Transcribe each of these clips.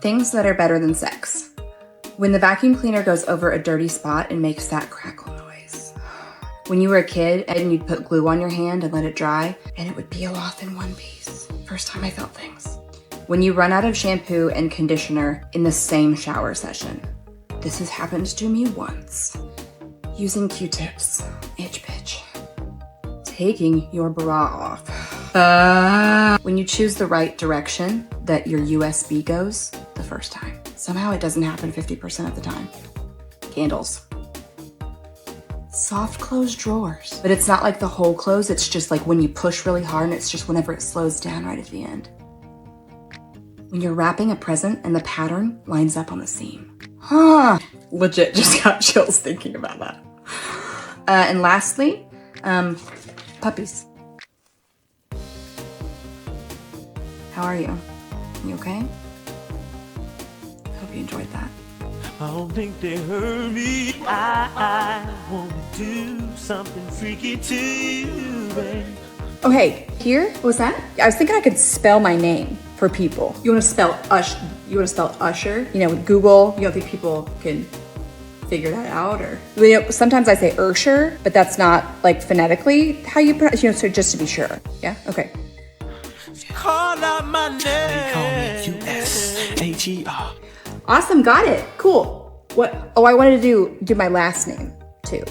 Things that are better than sex. When the vacuum cleaner goes over a dirty spot and makes that crackle noise. When you were a kid and you'd put glue on your hand and let it dry and it would peel off in one piece. First time I felt things. When you run out of shampoo and conditioner in the same shower session. This has happened to me once. Using Q-tips. Itch bitch. Taking your bra off. When you choose the right direction that your USB goes the first time. Somehow it doesn't happen 50% of the time. Candles. Soft closed drawers. But it's not like the whole close, it's just like when you push really hard and it's just whenever it slows down right at the end. When you're wrapping a present and the pattern lines up on the seam. Legit just got chills thinking about that. And lastly, puppies. How are you? You okay? Hope you enjoyed that. I don't think they heard me. I want to do something freaky to you, babe. Okay, here, what was that? I was thinking I could spell my name for people. You want to spell Usher? You know, with Google, you don't think people can figure that out? Or, you know, sometimes I say Ursher, but that's not like phonetically how you pronounce, you know, so just to be sure. Yeah, okay. Call out my name. They call me U-S-H-E-R. Awesome, got it. Cool. What? Oh, I wanted to do my last name too.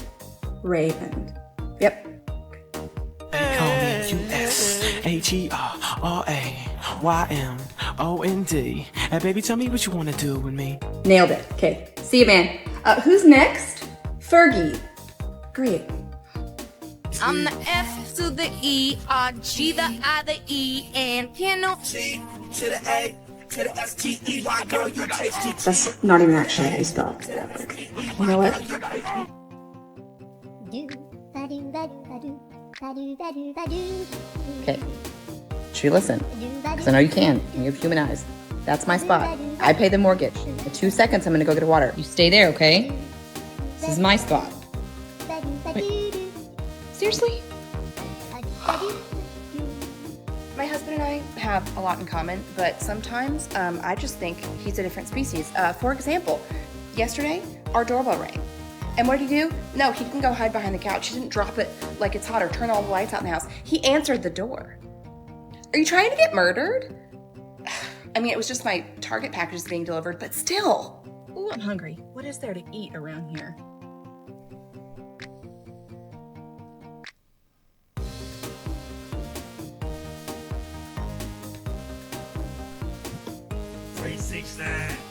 Raymond. Yep. They call me U-S-H-E-R-R-A-Y-M-O-N-D. And baby, tell me what you want to do with me. Nailed it. Okay. See you, man. Who's next? Fergie. Great. I'm the F to the E, R, G, the I, the E, and piano. T to the A to the S-T-E-Y, girl, you tasty. That's not even actually how you spell it. You know what? Okay. True, listen. Because I know you can. You have human eyes. That's my spot. I pay the mortgage. In 2 seconds, I'm gonna go get water. You stay there, okay? This is my spot. Wait. Seriously? My husband and I have a lot in common, but sometimes I just think he's a different species. For example, yesterday, our doorbell rang. And what did he do? No, he didn't go hide behind the couch. He didn't drop it like it's hot or turn all the lights out in the house. He answered the door. Are you trying to get murdered? I mean, it was just my Target packages being delivered, but still. Ooh, I'm hungry. What is there to eat around here?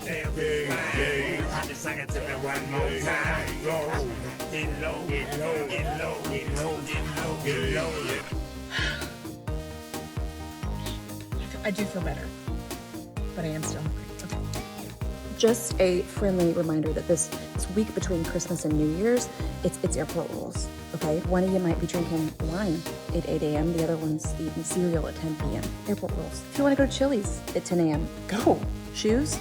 Damn big, I just sang it to me one more time. Get low, get low, get low, get low, get low, get low. I do feel better, but I am still hungry. Okay. Just a friendly reminder that this week between Christmas and New Year's, it's airport rules, okay? One of you might be drinking wine at 8 a.m., the other one's eating cereal at 10 p.m. Airport rules. If you want to go to Chili's at 10 a.m., go. Shoes?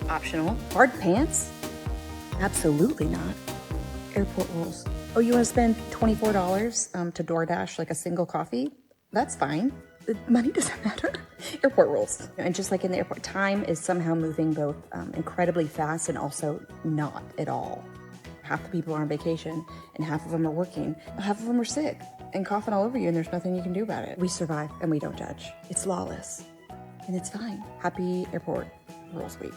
Optional. Hard pants? Absolutely not. Airport rules. Oh, you want to spend $24 to DoorDash like a single coffee? That's fine. Money doesn't matter. Airport rules. And just like in the airport, time is somehow moving both incredibly fast and also not at all. Half the people are on vacation and half of them are working. Half of them are sick and coughing all over you and there's nothing you can do about it. We survive and we don't judge. It's lawless and it's fine. Happy Airport Rules Week.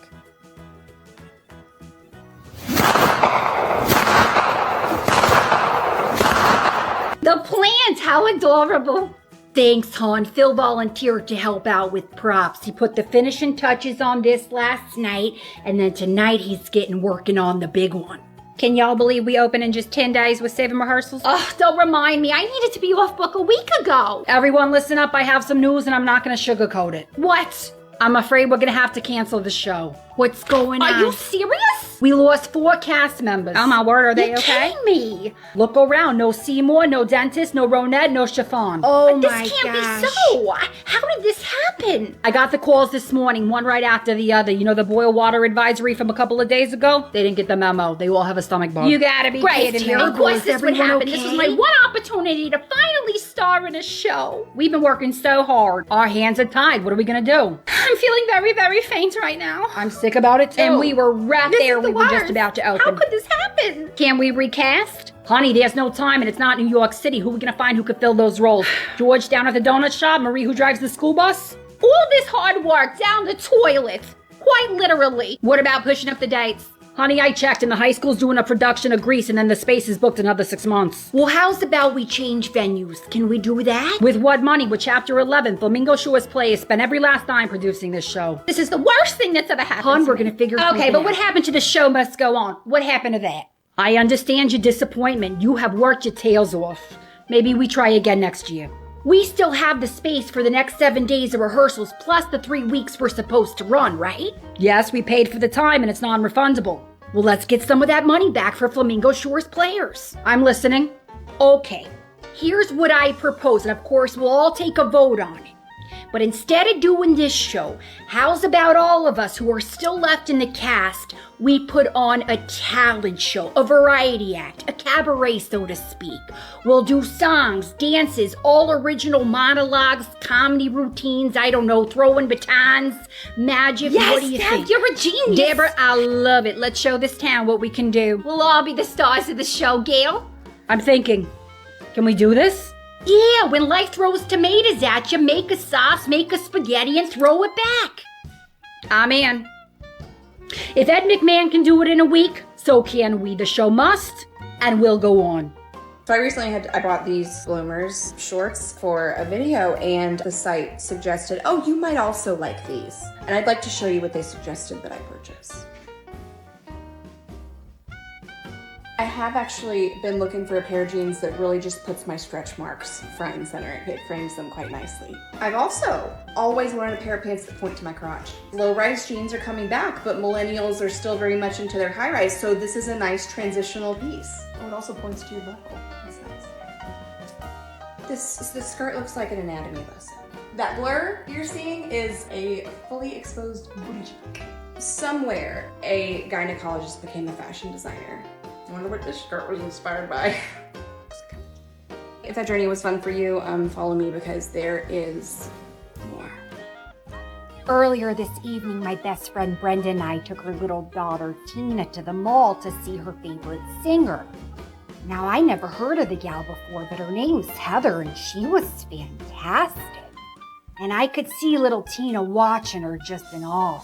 The plants, how adorable. Thanks, hon. Phil volunteered to help out with props. He put the finishing touches on this last night, and then tonight he's getting working on the big one. Can y'all believe we open in just 10 days with 7 rehearsals? Oh, don't remind me. I needed to be off book a week ago. Everyone listen up. I have some news and I'm not going to sugarcoat it. What? I'm afraid we're going to have to cancel the show. What's going on? Are you serious? We lost 4 cast members. Oh my word, are they You're okay? kidding me. Look around. No Seymour, no dentist, no Ronette, no Chiffon. Oh this my can't gosh. be so. How did this happen? I got the calls this morning, one right after the other. You know the boil water advisory from a couple of days ago? They didn't get the memo. They all have a stomach bug. You gotta be Grace, kidding me. of course Is this would everyone happen. This was my okay? one opportunity to finally star in a show. We've been working so hard. Our hands are tied. What are we gonna do? I'm feeling very, very faint right now. I'm sick about it too. And we were right This there. is the We were just worst. about to open. How could this happen? Can we recast? Honey, there's no time and it's not New York City. Who are we gonna find who could fill those roles? George down at the donut shop? Marie who drives the school bus? All this hard work down the toilet. Quite literally. What about pushing up the dates? Honey, I checked and the high school's doing a production of Grease and then the space is booked another 6 months. Well, how's about we change venues? Can we do that? With what money? With Chapter 11, Flamingo Shores Players spent every last dime producing this show. This is the worst thing that's ever happened. Hun, to we're me. gonna figure Okay, something but out. what happened to the show must go on? What happened to that? I understand your disappointment. You have worked your tails off. Maybe we try again next year. We still have the space for the next 7 days of rehearsals, plus the 3 weeks we're supposed to run, right? Yes, we paid for the time and it's non-refundable. Well, let's get some of that money back for Flamingo Shores players. I'm listening. Okay, here's what I propose, and of course we'll all take a vote on it. But instead of doing this show, how's about all of us who are still left in the cast, we put on a talent show, a variety act, a cabaret, so to speak. We'll do songs, dances, all original monologues, comedy routines, I don't know, throwing batons, magic. Yes, what do you Deb, think? you're a genius. Deborah, I love it. Let's show this town what we can do. We'll all be the stars of the show, Gail. I'm thinking, can we do this? Yeah, when life throws tomatoes at you, make a sauce, make a spaghetti, and throw it back. I'm in. If Ed McMahon can do it in a week, so can we. The show must, and will go on. So I recently I bought these bloomers shorts for a video and the site suggested, oh, you might also like these. And I'd like to show you what they suggested that I purchase. I have actually been looking for a pair of jeans that really just puts my stretch marks front and center. It frames them quite nicely. I've also always wanted a pair of pants that point to my crotch. Low-rise jeans are coming back, but millennials are still very much into their high-rise, so this is a nice transitional piece. Oh, it also points to your butthole. That's nice. This skirt looks like an anatomy lesson. That blur you're seeing is a fully exposed booty cheek. Somewhere, a gynecologist became a fashion designer. I wonder what this skirt was inspired by. If that journey was fun for you, follow me because there is more. Earlier this evening, my best friend Brenda and I took her little daughter Tina to the mall to see her favorite singer. Now, I never heard of the gal before, but her name's Heather and she was fantastic. And I could see little Tina watching her just in awe.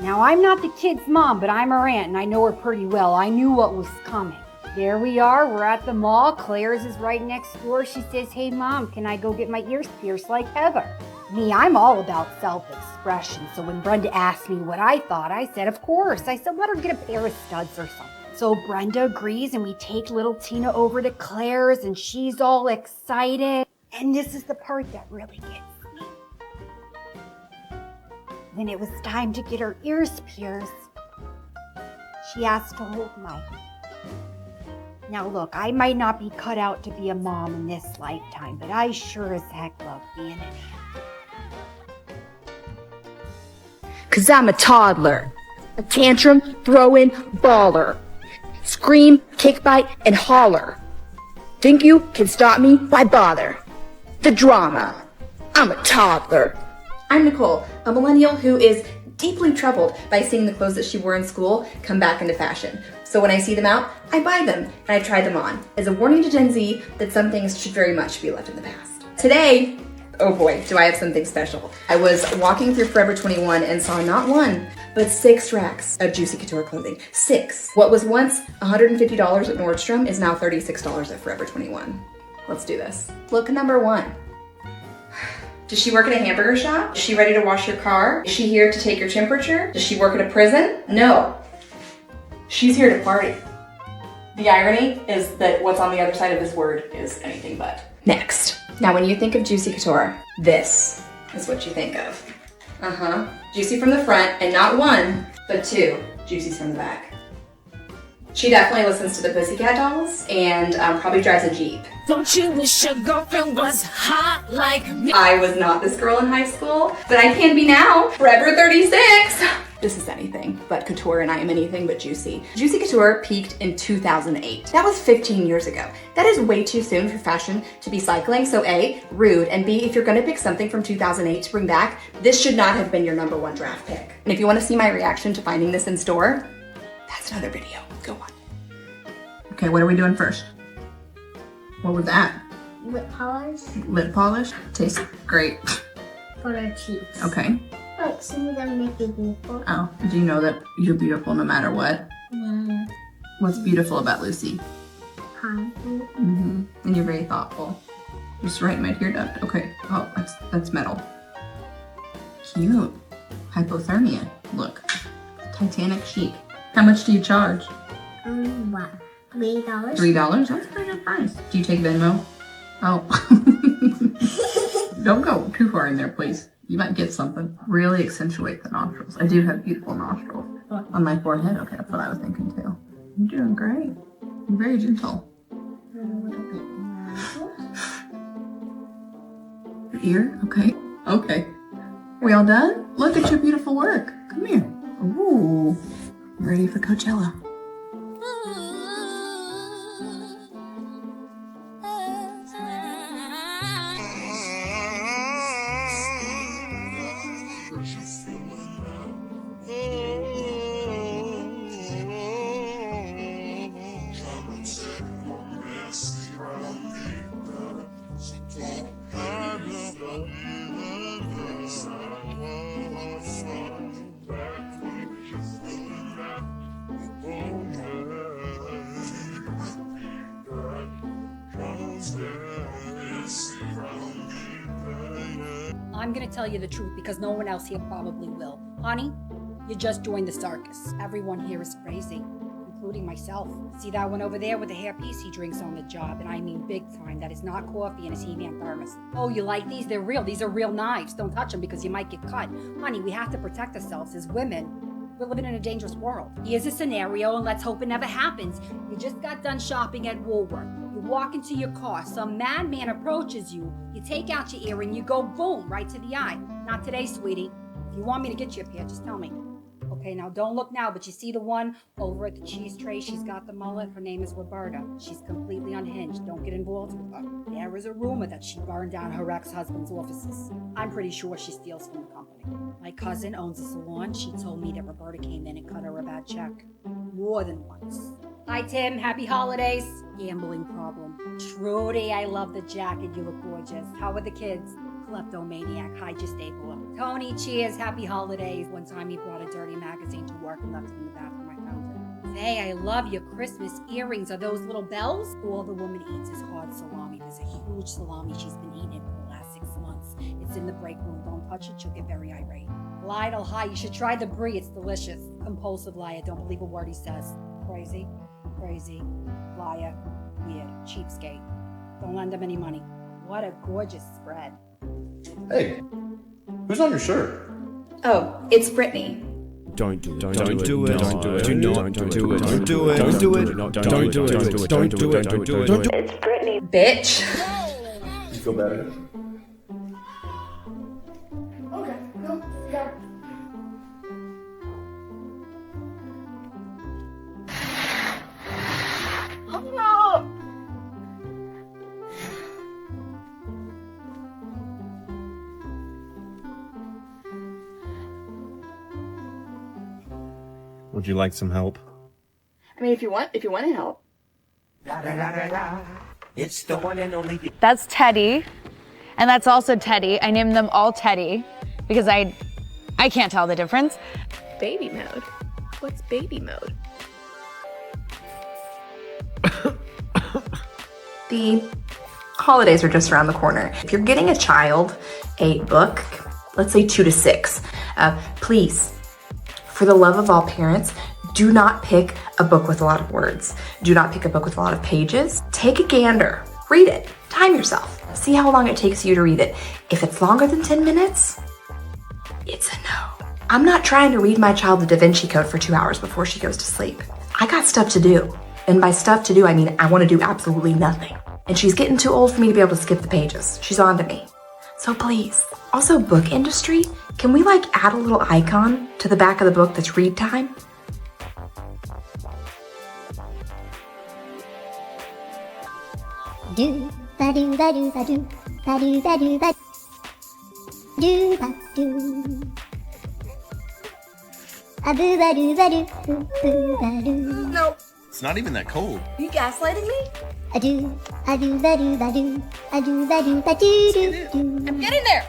Now, I'm not the kid's mom, but I'm her aunt and I know her pretty well. I knew what was coming. There we are, we're at the mall. Claire's is right next door. She says, hey mom, can I go get my ears pierced like Heather? Me, I'm all about self-expression. So when Brenda asked me what I thought, I said, of course. I said, let her get a pair of studs or something. So Brenda agrees and we take little Tina over to Claire's and she's all excited. And this is the part that really gets me. When it was time to get her ears pierced, she asked to hold mine. Now look, I might not be cut out to be a mom in this lifetime, but I sure as heck love being an aunt. 'Cause I'm a toddler, a tantrum throwing baller. Scream, kick bite, and holler. Think you can stop me? Why bother? The drama. I'm a toddler. I'm Nicole, a millennial who is deeply troubled by seeing the clothes that she wore in school come back into fashion. So when I see them out, I buy them and I try them on as a warning to Gen Z that some things should very much be left in the past. Today, oh boy, do I have something special. I was walking through Forever 21 and saw not one, but 6 racks of Juicy Couture clothing. 6. What was once $150 at Nordstrom is now $36 at Forever 21. Let's do this. Look number 1. Does she work at a hamburger shop? Is she ready to wash your car? Is she here to take your temperature? Does she work at a prison? No. She's here to party. The irony is that what's on the other side of this word is anything but. Next. Now when you think of Juicy Couture, this is what you think of. Juicy from the front, and not 1, but 2 juicies from the back. She definitely listens to the Pussycat Dolls and probably drives a Jeep. Don't you wish your girlfriend was hot like me? I was not this girl in high school, but I can be now. Forever 36. This is anything but couture, and I am anything but juicy. Juicy Couture peaked in 2008. That was 15 years ago. That is way too soon for fashion to be cycling. So A, rude, and B, if you're gonna pick something from 2008 to bring back, this should not have been your #1 draft pick. And if you wanna see my reaction to finding this in store, that's another video. Go on. Okay, what are we doing first? What was that? Lip polish Lip polish? Tastes great. for our teeth. Okay. Look, some of them make it beautiful. Oh, do you know that you're beautiful no matter what? Yeah. What's beautiful about Lucy? Concrete. Mm-hmm. And you're very thoughtful. Just right in my tear duct. Okay. Oh, that's metal. Cute. Hypothermia. Look. Titanic chic. How much do you charge? What? $3? $3? That's a pretty good price. Do you take Venmo? Oh. Don't go too far in there, please. You might get something. Really accentuate the nostrils. I do have beautiful nostrils. On my forehead? Okay, that's what I was thinking too. You're doing great. You're very gentle. A little bit more. Your ear? Okay. Okay. We all done? Look at your beautiful work. Come here. Ooh. You ready for Coachella? I'm gonna tell you the truth because no one else here probably will. Honey, you just joined the circus. Everyone here is crazy, including myself. See that one over there with the hairpiece? He drinks on the job, and I mean big time. That is not coffee in his He-Man thermos. Oh, you like these? They're real. These are real knives. Don't touch them because you might get cut. Honey, we have to protect ourselves as women. We're living in a dangerous world. Here's a scenario, and let's hope it never happens. You just got done shopping at Woolworth. You walk into your car, some madman approaches you, you take out your earring, you go boom, right to the eye. Not today, sweetie. If you want me to get you a pair, just tell me. Okay, now don't look now, but you see the one over at the cheese tray? She's got the mullet. Her name is Roberta. She's completely unhinged. Don't get involved with her. There is a rumor that she burned down her ex-husband's offices. I'm pretty sure she steals from the company. My cousin owns a salon. She told me that Roberta came in and cut her a bad check. More than once. Hi, Tim. Happy holidays. Gambling problem. Trudy, I love the jacket. You look gorgeous. How are the kids? Kleptomaniac. Hi, just stapler. Tony, cheers. Happy holidays. One time he brought a dirty magazine to work and left it in the bathroom. I found it. Hey, I love your Christmas earrings. Are those little bells? All the woman eats is hard salami. There's a huge salami she's been eating it for the last 6 months. It's in the break room. Don't touch it. She'll get very irate. Lionel, hi. You should try the brie. It's delicious. Compulsive liar. Don't believe a word he says. Crazy. Crazy. Liar. Weird. Cheapskate. Don't lend him any money. What a gorgeous spread. Hey, who's on your shirt? Oh, it's Brittany. Don't do it. Don't do it. Don't do it. Do not do it. Don't do it. Don't do it. Don't do it. Don't do it. Don't do it. Don't do it. Don't do it. It's Brittany. Bitch. You feel better? Okay, go. Would you like some help? I mean, if you want to help. It's the one and only. That's Teddy, and that's also Teddy. I named them all Teddy because I can't tell the difference. Baby mode? What's baby mode? The holidays are just around the corner. If you're getting a child a book, let's say 2 to 6, please, for the love of all parents, do not pick a book with a lot of words. Do not pick a book with a lot of pages. Take a gander, read it, time yourself. See how long it takes you to read it. If it's longer than 10 minutes, it's a no. I'm not trying to read my child the Da Vinci Code for 2 hours before she goes to sleep. I got stuff to do. And by stuff to do, I mean I want to do absolutely nothing. And she's getting too old for me to be able to skip the pages. She's on to me. So please. Also, book industry, can we like add a little icon to the back of the book that's read time? Do ba do ba do ba do ba do ba do ba do ba do. A boo ba do ba do boo ba do. No, it's not even that cold. You gaslighting me? A do ba do ba do a do ba do ba do do do. I'm getting there.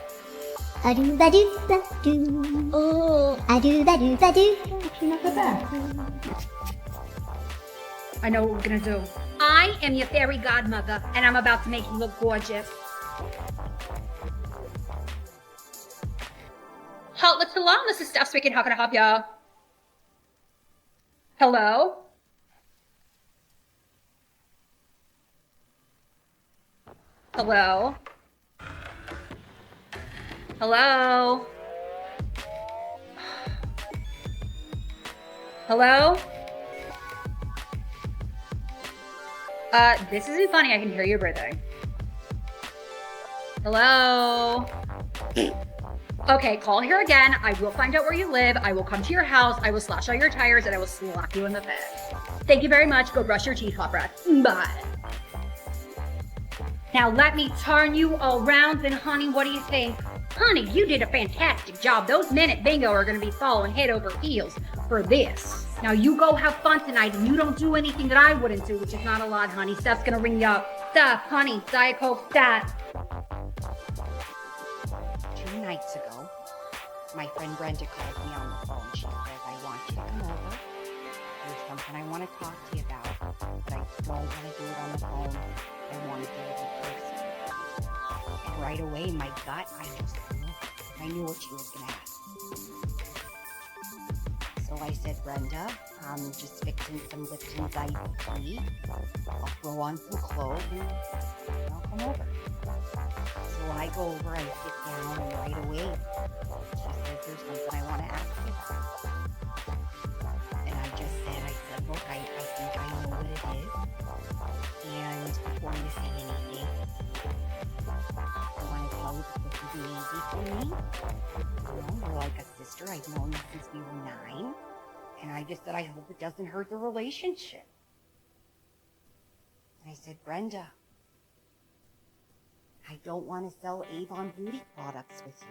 A do ba do ba do. Oh, A do ba do ba do. actually not that bad. I know what we're gonna do. I am your fairy godmother, and I'm about to make you look gorgeous. Halt, let's along. This is Steph speaking. How can I help you? Hello? Hello? Hello? Hello? This isn't funny. I can hear your breathing. Hello? Okay, call here again. I will find out where you live. I will come to your house. I will slash all your tires and I will slap you in the face. Thank you very much. Go brush your teeth, hot breath. Bye. Now let me turn you around and honey, what do you think? Honey, you did a fantastic job. Those men at Bingo are gonna be falling head over heels for this. Now you go have fun tonight and you don't do anything that I wouldn't do, which is not a lot, honey. Steph's gonna ring you up. Steph, honey, Diet Coke, Steph. 2 nights ago, my friend Brenda called me on the phone. She says, I want you to come over. There's something I want to talk to you about, but I don't want to do it on the phone. I want to do it in person. And right away, my gut, I knew what she was going to ask. So I said, Brenda, I'm just fixing some Lipton's iced tea. I'll throw on some clothes and I'll come over. So when I go over, I sit down and right away, she says, there's something I want to ask you about. And I said, look, I think I know what it is. And before you say anything, I want to tell you that this isn't easy for me. You know, you're like a sister. I've known you since we were 9. And I just said, I hope it doesn't hurt the relationship. And I said, Brenda, I don't want to sell Avon beauty products with you.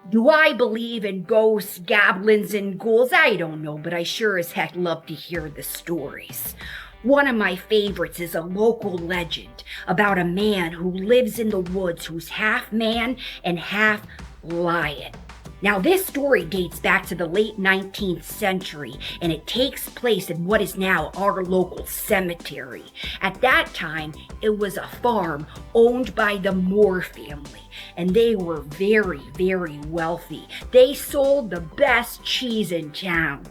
Do I believe in ghosts, goblins, and ghouls? I don't know, but I sure as heck love to hear the stories. One of my favorites is a local legend about a man who lives in the woods who's half man and half lion. Now, this story dates back to the late 19th century, and it takes place in what is now our local cemetery. At that time, it was a farm owned by the Moore family, and they were very, very wealthy. They sold the best cheese in town.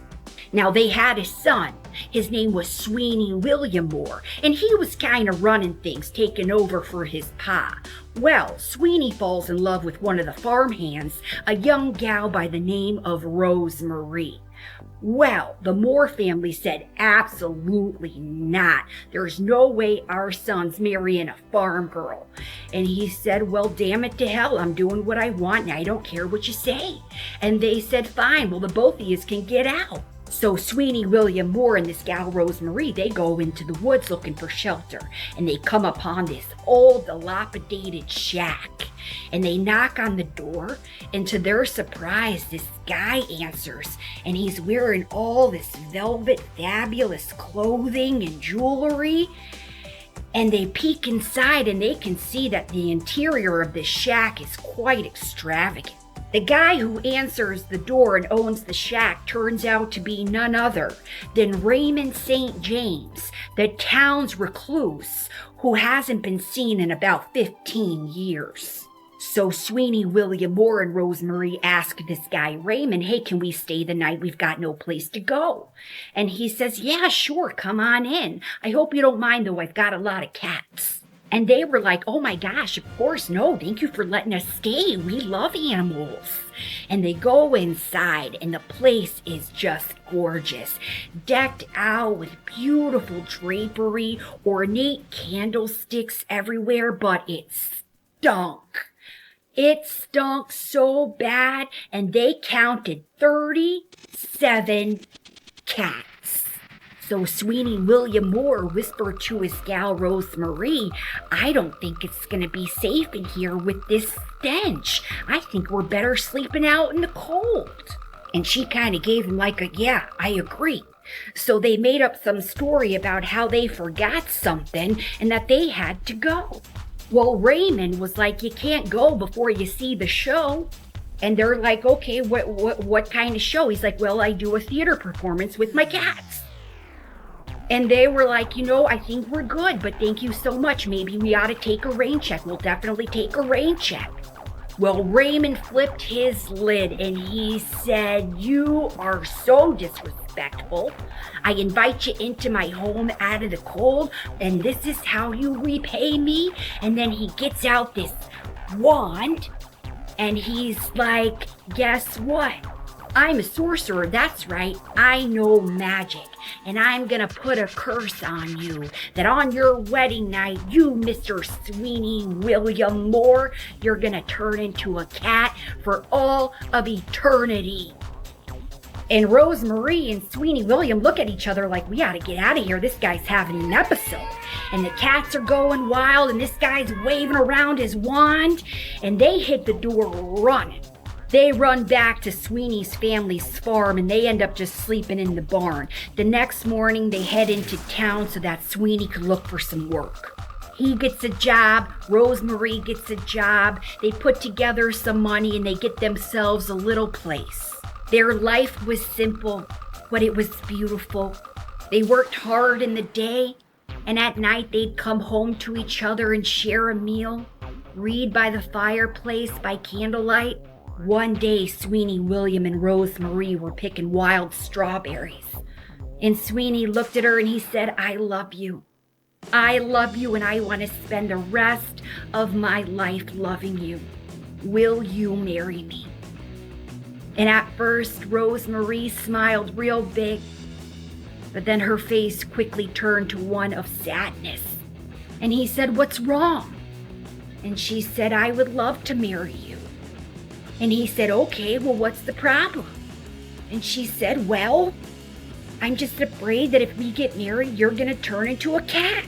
Now, they had a son. His name was Sweeney William Moore, and he was kind of running things, taking over for his pa. Well, Sweeney falls in love with one of the farmhands, a young gal by the name of Rose Marie. Well, the Moore family said absolutely not. There's no way our son's marrying a farm girl. And he said, well, damn it to hell, I'm doing what I want and I don't care what you say. And they said, fine, well, the both of you can get out. So Sweeney William Moore and this gal Rose Marie, they go into the woods looking for shelter, and they come upon this old dilapidated shack, and they knock on the door, and to their surprise, this guy answers, and he's wearing all this velvet fabulous clothing and jewelry, and they peek inside and they can see that the interior of this shack is quite extravagant. The guy who answers the door and owns the shack turns out to be none other than Raymond St. James, the town's recluse, who hasn't been seen in about 15 years. So Sweeney William Moore and Rose Marie ask this guy Raymond, hey, can we stay the night? We've got no place to go. And he says, yeah, sure, come on in. I hope you don't mind, though, I've got a lot of cats. And they were like, oh my gosh, of course, no, thank you for letting us stay. We love animals. And they go inside, and the place is just gorgeous, decked out with beautiful drapery, ornate candlesticks everywhere, but it stunk. It stunk so bad, and they counted 37 cats. So Sweeney William Moore whispered to his gal Rosemarie, I don't think it's going to be safe in here with this stench. I think we're better sleeping out in the cold. And she kind of gave him like a, yeah, I agree. So they made up some story about how they forgot something and that they had to go. Well, Raymond was like, you can't go before you see the show. And they're like, okay, what kind of show? He's like, well, I do a theater performance with my cats. And they were like, you know, I think we're good, but thank you so much. Maybe we ought to take a rain check. We'll definitely take a rain check. Well, Raymond flipped his lid and he said, you are so disrespectful. I invite you into my home out of the cold, and this is how you repay me. And then he gets out this wand and he's like, guess what? I'm a sorcerer, that's right. I know magic. And I'm gonna put a curse on you, that on your wedding night, you, Mr. Sweeney William Moore, you're gonna turn into a cat for all of eternity. And Rosemarie and Sweeney William look at each other like, we ought to get out of here. This guy's having an episode. And the cats are going wild, and this guy's waving around his wand, and they hit the door running. They run back to Sweeney's family's farm, and they end up just sleeping in the barn. The next morning, they head into town so that Sweeney could look for some work. He gets a job, Rosemarie gets a job, they put together some money, and they get themselves a little place. Their life was simple, but it was beautiful. They worked hard in the day, and at night they'd come home to each other and share a meal, read by the fireplace by candlelight. One day, Sweeney William and Rosemarie were picking wild strawberries. And Sweeney looked at her and he said, I love you. I love you, and I want to spend the rest of my life loving you. Will you marry me? And at first, Rosemarie smiled real big, but then her face quickly turned to one of sadness. And he said, what's wrong? And she said, I would love to marry you. And he said, okay, well, what's the problem? And she said, well, I'm just afraid that if we get married, you're going to turn into a cat.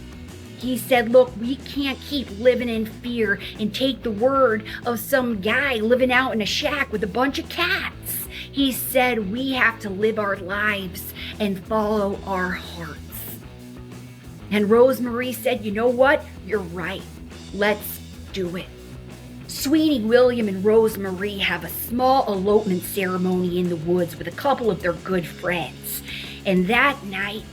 He said, look, we can't keep living in fear and take the word of some guy living out in a shack with a bunch of cats. He said, we have to live our lives and follow our hearts. And Rosemarie said, you know what? You're right. Let's do it. Sweeney William and Rosemarie have a small elopement ceremony in the woods with a couple of their good friends. And that night,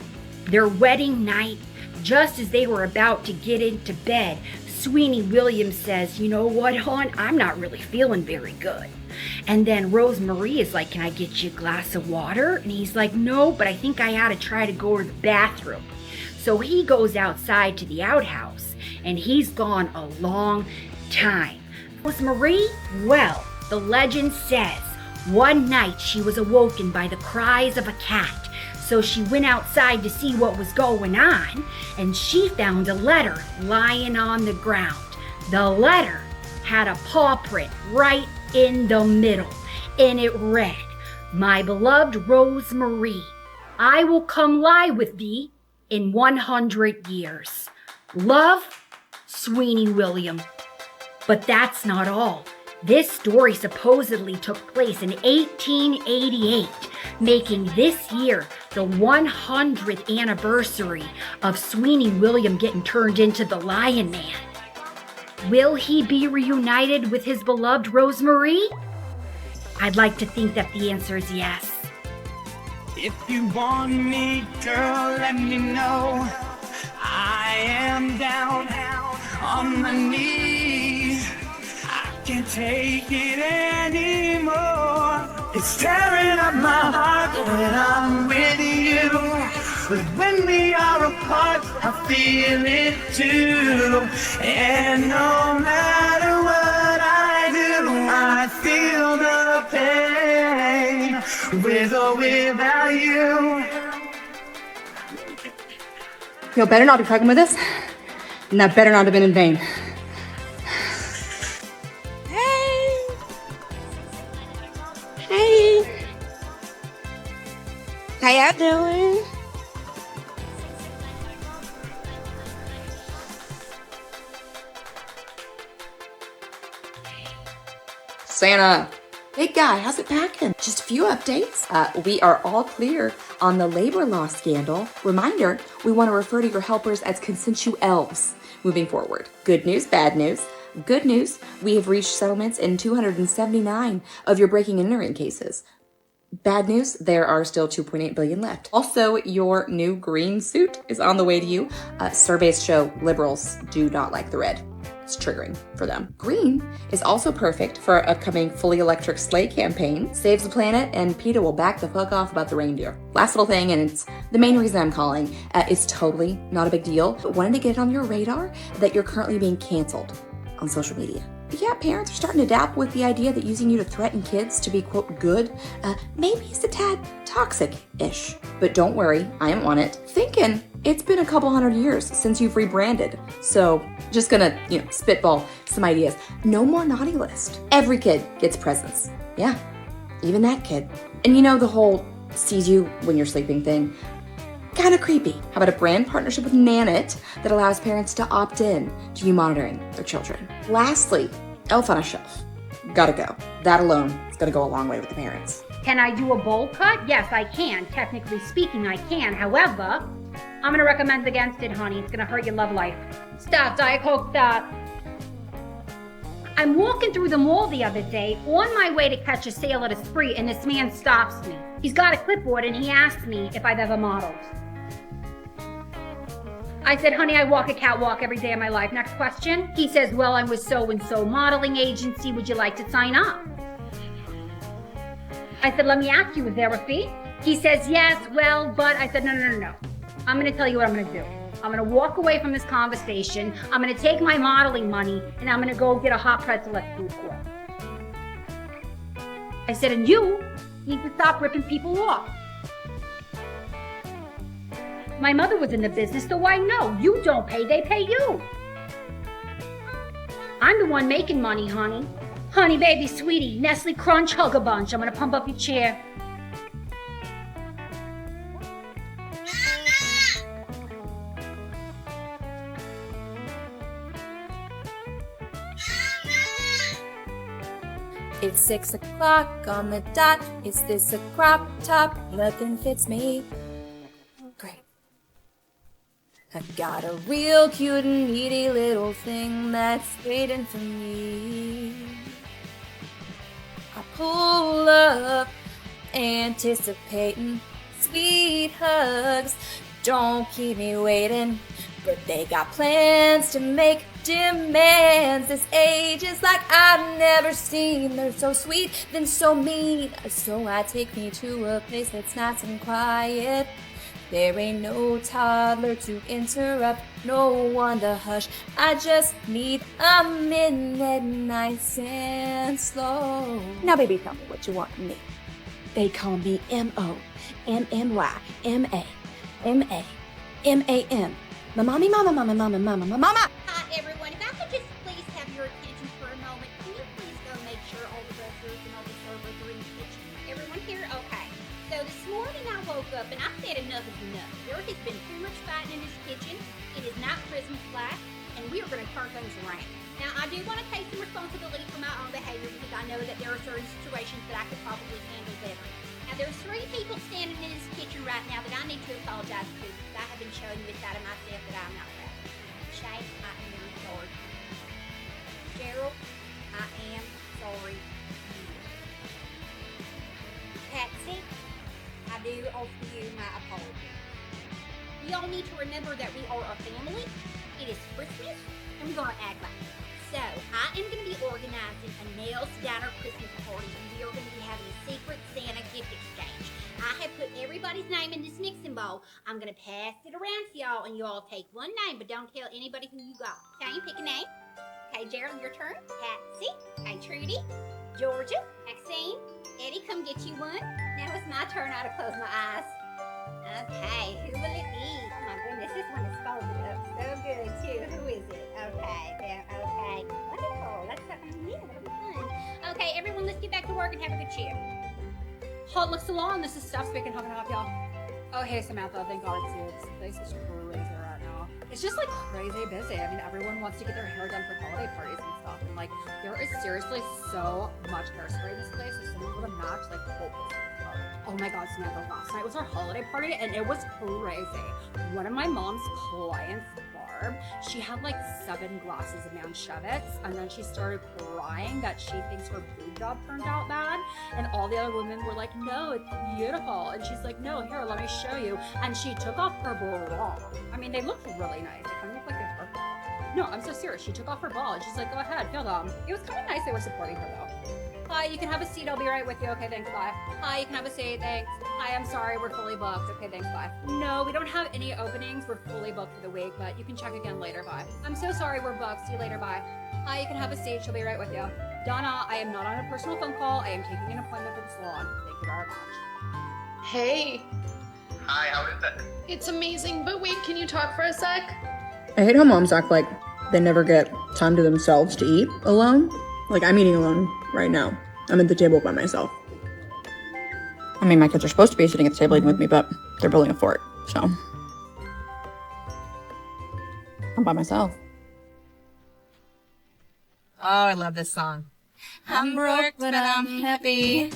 their wedding night, just as they were about to get into bed, Sweeney William says, you know what, hon? I'm not really feeling very good. And then Rosemarie is like, can I get you a glass of water? And he's like, no, but I think I ought to try to go to the bathroom. So he goes outside to the outhouse, and he's gone a long time. Rosemarie? Well, the legend says one night she was awoken by the cries of a cat. So she went outside to see what was going on, and she found a letter lying on the ground. The letter had a paw print right in the middle, and it read, my beloved Rosemarie, I will come lie with thee in 100 years. Love, Sweeney William. But that's not all. This story supposedly took place in 1888, making this year the 100th anniversary of Sweeney William getting turned into the Lion Man. Will he be reunited with his beloved Rosemarie? I'd like to think that the answer is yes. If you want me, girl, let me know. I am down on my knees. I can't take it anymore. It's tearing up my heart when I'm with you. But when we are apart, I feel it too. And no matter what I do, I feel the pain, with or without you. You'll better not be fucking with us, and that better not have been in vain. Hey, how y'all doing? Santa. Big guy, how's it packing? Just a few updates. We are all clear on the labor law scandal. Reminder, we want to refer to your helpers as consensual elves moving forward. Good news, bad news. Good news, we have reached settlements in 279 of your breaking and entering cases. Bad news, there are still 2.8 billion left. Also, your new green suit is on the way to you. Surveys show liberals do not like the red. It's triggering for them. Green is also perfect for our upcoming fully electric sleigh campaign. Saves the planet, and PETA will back the fuck off about the reindeer. Last little thing, and it's the main reason I'm calling. It's totally not a big deal, but wanted to get it on your radar that you're currently being canceled on social media. But yeah, parents are starting to dabble with the idea that using you to threaten kids to be, quote, good, maybe it's a tad toxic-ish. But don't worry, I am on it. Thinking it's been a couple hundred years since you've rebranded. So just gonna, spitball some ideas. No more naughty list. Every kid gets presents. Yeah, even that kid. And the whole sees you when you're sleeping thing. Kind of creepy. How about a brand partnership with Nanit that allows parents to opt in to you monitoring their children? Lastly, elf on a shelf. Gotta go. That alone is gonna go a long way with the parents. Can I do a bowl cut? Yes, I can. Technically speaking, I can. However, I'm gonna recommend against it, honey. It's gonna hurt your love life. Stop, Diet Coke, stop. I'm walking through the mall the other day on my way to catch a sale at a spree, and this man stops me. He's got a clipboard and he asks me if I've ever modeled. I said, honey, I walk a catwalk every day of my life. Next question. He says, well, I'm with so-and-so modeling agency. Would you like to sign up? I said, let me ask you, is there a fee? He says, yes, well, but. I said, no. I'm going to tell you what I'm going to do. I'm going to walk away from this conversation. I'm going to take my modeling money, and I'm going to go get a hot pretzel at food court. I said, and you need to stop ripping people off. My mother was in the business, so I know. You don't pay, they pay you. I'm the one making money, honey. Honey, baby, sweetie, Nestle Crunch Hug-a-Bunch. I'm gonna pump up your chair. It's 6 o'clock on the dot. Is this a crop top? Nothing fits me. Great. I got a real cute and needy little thing that's waiting for me. I pull up, anticipating sweet hugs. Don't keep me waiting, but they got plans to make demands. This age is like I've never seen. They're so sweet, then so mean. So I take me to a place that's nice and quiet. There ain't no toddler to interrupt, no one to hush. I just need a minute, nice and slow. Now, baby, tell me what you want from me. They call me M-O-M-M-Y-M-A-M-A-M-A-M. My mommy, mama. Hi, everyone. If I could just please have your attention for a moment, can you please go make sure all the dressers and all the servers are in the kitchen? Everyone here? Okay. So this morning I woke up and I said enough is enough. There has been too much fighting in this kitchen. It is not Christmas-like, and we are going to turn things around. Now, I do want to take some responsibility for my own behavior because I know that there are certain situations that I could probably handle better. Now, there's 3 people standing in this kitchen right now that I need to apologize to because I have been showing you a side of myself that I'm not proud of. Shay, I am very sorry. Gerald, I am sorry. Patsy, I do offer you my apology. We all need to remember that we are a family. It is Christmas, and we're going to act like it. So, I am going to be organizing a Nell's Diner Christmas party, and we are going to be having a secret Santa gift exchange. I have put everybody's name in this mixing bowl. So I'm gonna pass it around to y'all, and you all take one name, but don't tell anybody who you got. Okay, pick a name. Okay, Gerald, your turn. Patsy. Okay, Trudy. Georgia. Maxine. Eddie, come get you one. Now it's my turn. I gotta close my eyes. Okay, who will it be? Oh my goodness, this one is folded up so good too. Who is it? Okay, there. Okay, wonderful. Let's have a meal. That'll be fun. Okay, everyone, let's get back to work and have a good cheer. Hot salon. This is Steph speaking. How can I help y'all? Oh, hey, Samantha. Thank God it's you. This place is crazy right now. It's just like crazy busy. I mean, everyone wants to get their hair done for holiday parties and stuff. And like, there is seriously so much hairspray in this place. If someone would have matched, like, oh my God, Samantha, last night was our holiday party and it was crazy. One of my mom's clients, Barb, she had like 7 glasses of Manchevitz, and then she started crying that she thinks her boob job turned out bad, and all the other women were like, no, it's beautiful, and she's like, no, here, let me show you, and she took off her bra. I mean, they looked really nice. They kind of look like they hurt. No, I'm so serious. She took off her bra and she's like, go ahead, feel them. It was kind of nice they were supporting her though. Hi, you can have a seat. I'll be right with you. Okay, thanks, bye. Hi, you can have a seat. Thanks. Hi, I'm sorry. We're fully booked. Okay, thanks, bye. No, we don't have any openings. We're fully booked for the week, but you can check again later. Bye. I'm so sorry. We're booked. See you later. Bye. Hi, you can have a seat. She'll be right with you. Donna, I am not on a personal phone call. I am taking an appointment for the salon. Thank you very much. Hey, Hi, how is it? it's amazing, but wait, can you talk for a sec? I hate how moms act like they never get time to themselves to eat alone. Like, I'm eating alone right now. I'm at the table by myself. I mean, my kids are supposed to be sitting at the table eating with me, but they're building a fort, so I'm by myself. Oh, I love this song. I'm broke, but I'm happy.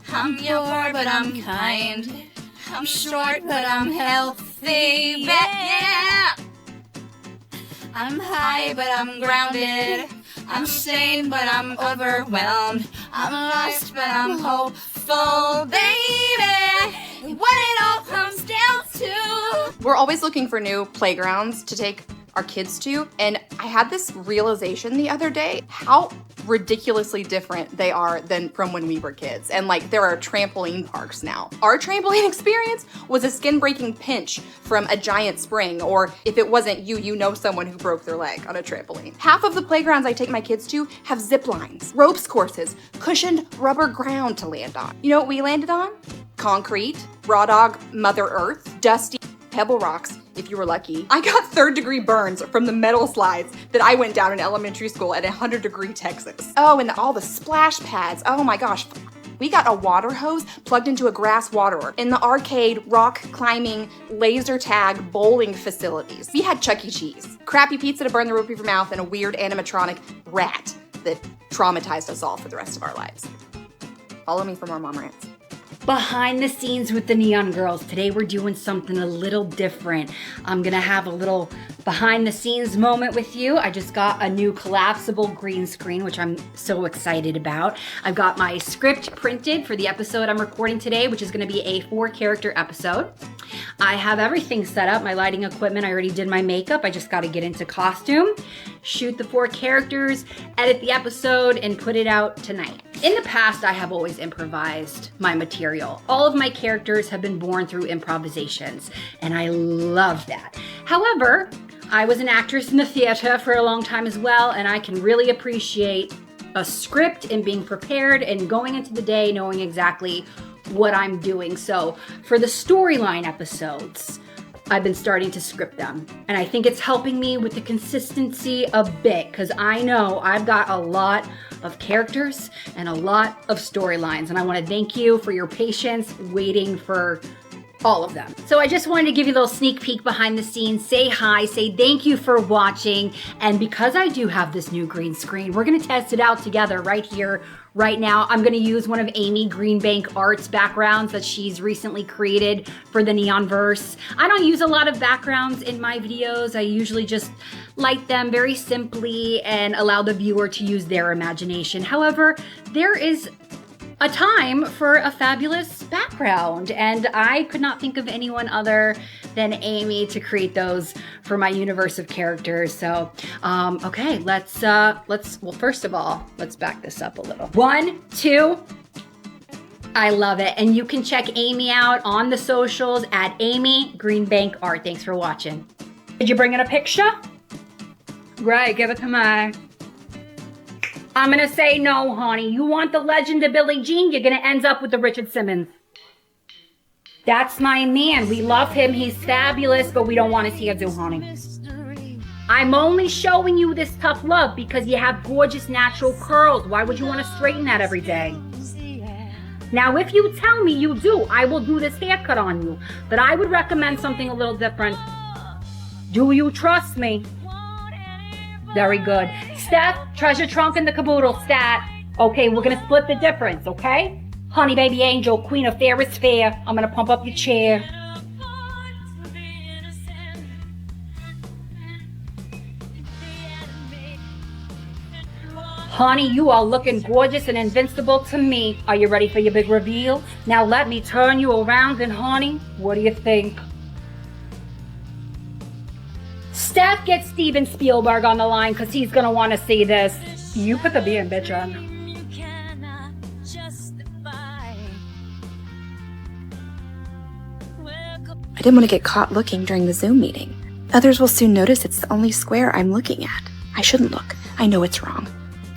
I'm poor, but I'm kind. I'm short, but I'm healthy. Yeah. I'm high, but I'm grounded. I'm sane, but I'm overwhelmed. I'm lost, but I'm hopeful, baby. What it all comes down to. We're always looking for new playgrounds to take our kids to, and I had this realization the other day how ridiculously different they are than from when we were kids. And like, there are trampoline parks now. Our trampoline experience was a skin-breaking pinch from a giant spring, or if it wasn't you, you know someone who broke their leg on a trampoline. Half of the playgrounds I take my kids to have zip lines, ropes courses, cushioned rubber ground to land on. You know what we landed on? Concrete, raw dog Mother Earth, dusty pebble rocks, if you were lucky. I got 3rd-degree burns from the metal slides that I went down in elementary school at 100-degree Texas. Oh, and all the splash pads. Oh my gosh. We got a water hose plugged into a grass waterer in the arcade, rock climbing, laser tag, bowling facilities. We had Chuck E. Cheese, crappy pizza to burn the roof of your mouth, and a weird animatronic rat that traumatized us all for the rest of our lives. Follow me for more Mom Rants. Behind the scenes with the Neon Girls. Today we're doing something a little different. I'm gonna have a little behind the scenes moment with you. I just got a new collapsible green screen, which I'm so excited about. I've got my script printed for the episode I'm recording today, which is gonna be a 4-character episode. I have everything set up, my lighting equipment. I already did my makeup. I just gotta get into costume, shoot the 4 characters, edit the episode, and put it out tonight. In the past, I have always improvised my material. All of my characters have been born through improvisations, and I love that. However, I was an actress in the theater for a long time as well, and I can really appreciate a script and being prepared and going into the day knowing exactly what I'm doing. So for the storyline episodes, I've been starting to script them, and I think it's helping me with the consistency a bit, because I know I've got a lot of characters and a lot of storylines, and I want to thank you for your patience waiting for all of them. So I just wanted to give you a little sneak peek behind the scenes, say hi, say thank you for watching, and because I do have this new green screen, we're gonna test it out together right here, right now. I'm gonna use one of Amy Greenbank Art's backgrounds that she's recently created for the Neonverse. I don't use a lot of backgrounds in my videos. I usually just light them very simply and allow the viewer to use their imagination. However, there is a time for a fabulous background, and I could not think of anyone other than Amy to create those for my universe of characters. So, okay, well, first of all, let's back this up a little. 1, 2, I love it. And you can check Amy out on the socials at Amy Greenbank Art. Thanks for watching. Did you bring in a picture? Right, give it to me. I'm gonna say no, honey. You want the legend of Billie Jean, you're gonna end up with the Richard Simmons. That's my man. We love him. He's fabulous, but we don't want to see her do, honey. I'm only showing you this tough love because you have gorgeous natural curls. Why would you want to straighten that every day? Now, if you tell me you do, I will do this haircut on you. But I would recommend something a little different. Do you trust me? Very good. Steph, treasure trunk in the caboodle, stat. Okay, we're going to split the difference, okay? Honey, baby angel, queen of fairest fair. I'm going to pump up your chair. Honey, you are looking gorgeous and invincible to me. Are you ready for your big reveal? Now let me turn you around and honey, what do you think? Steph, get Steven Spielberg on the line because he's going to want to see this. You put the B in, bitch, on. I didn't want to get caught looking during the Zoom meeting. Others will soon notice it's the only square I'm looking at. I shouldn't look. I know it's wrong.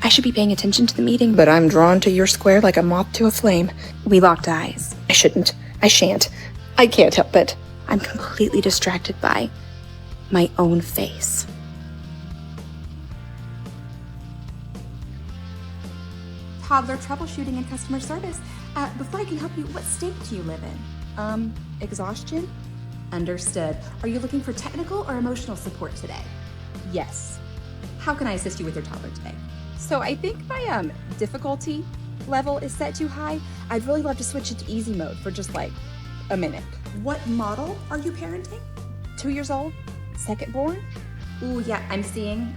I should be paying attention to the meeting, but I'm drawn to your square like a moth to a flame. We locked eyes. I shouldn't. I shan't. I can't help it. I'm completely distracted by my own face. Toddler troubleshooting and customer service. Before I can help you, what state do you live in? Exhaustion? Understood. Are you looking for technical or emotional support today? Yes. How can I assist you with your toddler today? So I think my difficulty level is set too high. I'd really love to switch it to easy mode for just like a minute. What model are you parenting? 2 years old, second born. Ooh, yeah, I'm seeing.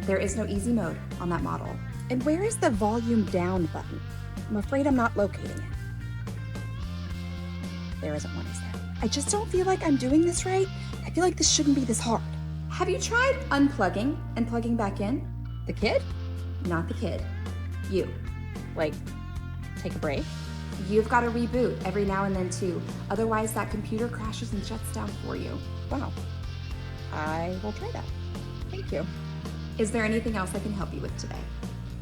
There is no easy mode on that model. And where is the volume down button? I'm afraid I'm not locating it. There isn't one, is there? I just don't feel like I'm doing this right. I feel like this shouldn't be this hard. Have you tried unplugging and plugging back in? The kid? Not the kid. You. Like, take a break? You've got to reboot every now and then too. Otherwise that computer crashes and shuts down for you. Wow. I will try that. Thank you. Is there anything else I can help you with today?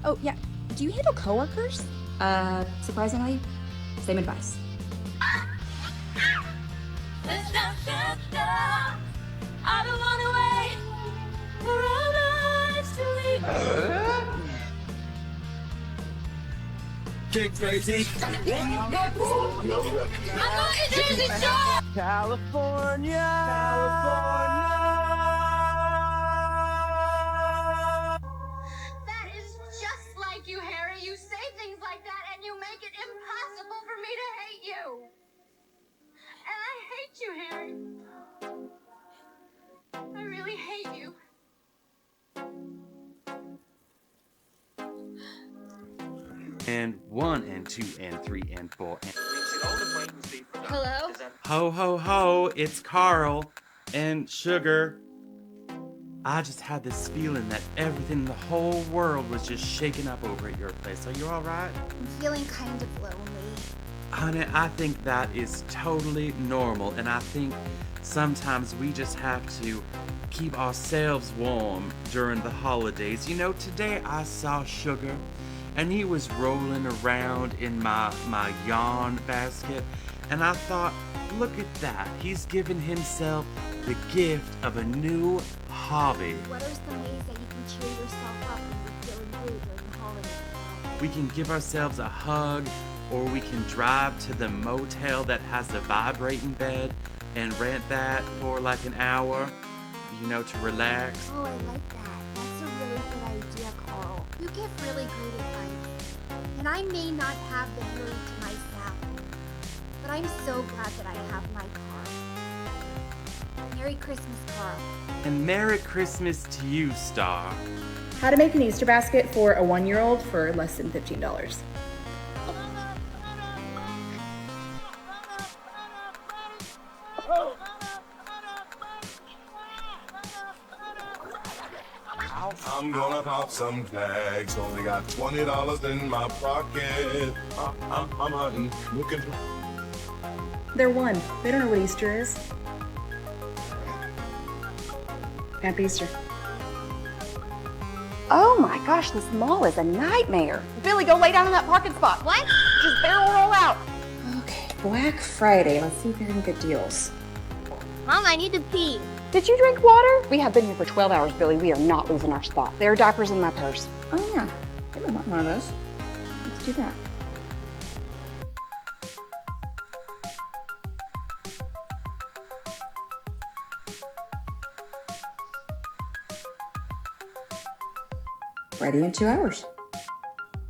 Oh, yeah. Do you handle coworkers? Surprisingly, same advice. I don't wanna wait for our lives to leave. Get crazy. I'm not a Jersey Shore. California. That is just like you, Harry. You say things like that and you make it impossible for me to hate you. And I hate you, Harry. I really hate you. And 1 and 2 and 3 and 4 and... Hello? Ho ho ho, it's Carl and Sugar. I just had this feeling that everything in the whole world was just shaking up over at your place. Are you alright? I'm feeling kind of lonely. Honey, I think that is totally normal, and I think sometimes we just have to keep ourselves warm during the holidays. You know, today I saw Sugar, and he was rolling around in my yarn basket, and I thought, look at that. He's given himself the gift of a new hobby. What are some ways that you can cheer yourself up when you're feeling blue during the holidays? We can give ourselves a hug, or we can drive to the motel that has a vibrating bed and rent that for like an hour, you know, to relax. Oh, I like that. That's a really good idea, Carl. You give really great advice. And I may not have the hearing to my salad, but I'm so glad that I have my car. Merry Christmas, Carl. And Merry Christmas to you, Star. How to make an Easter basket for a 1-year-old for less than $15. I'm gonna pop some tags. Only got $20 in my pocket. I'm hunting, looking for. They're one. They don't know what Easter is. Happy Easter. Oh my gosh, this mall is a nightmare. Billy, go lay down in that parking spot. What? Just barrel roll out. Okay, Black Friday. Let's see if there are any good deals. Mom, I need to pee. Did you drink water? We have been here for 12 hours, Billy. We are not losing our spot. There are diapers in my purse. Oh yeah, I don't want one of those. Let's do that. Ready in 2 hours.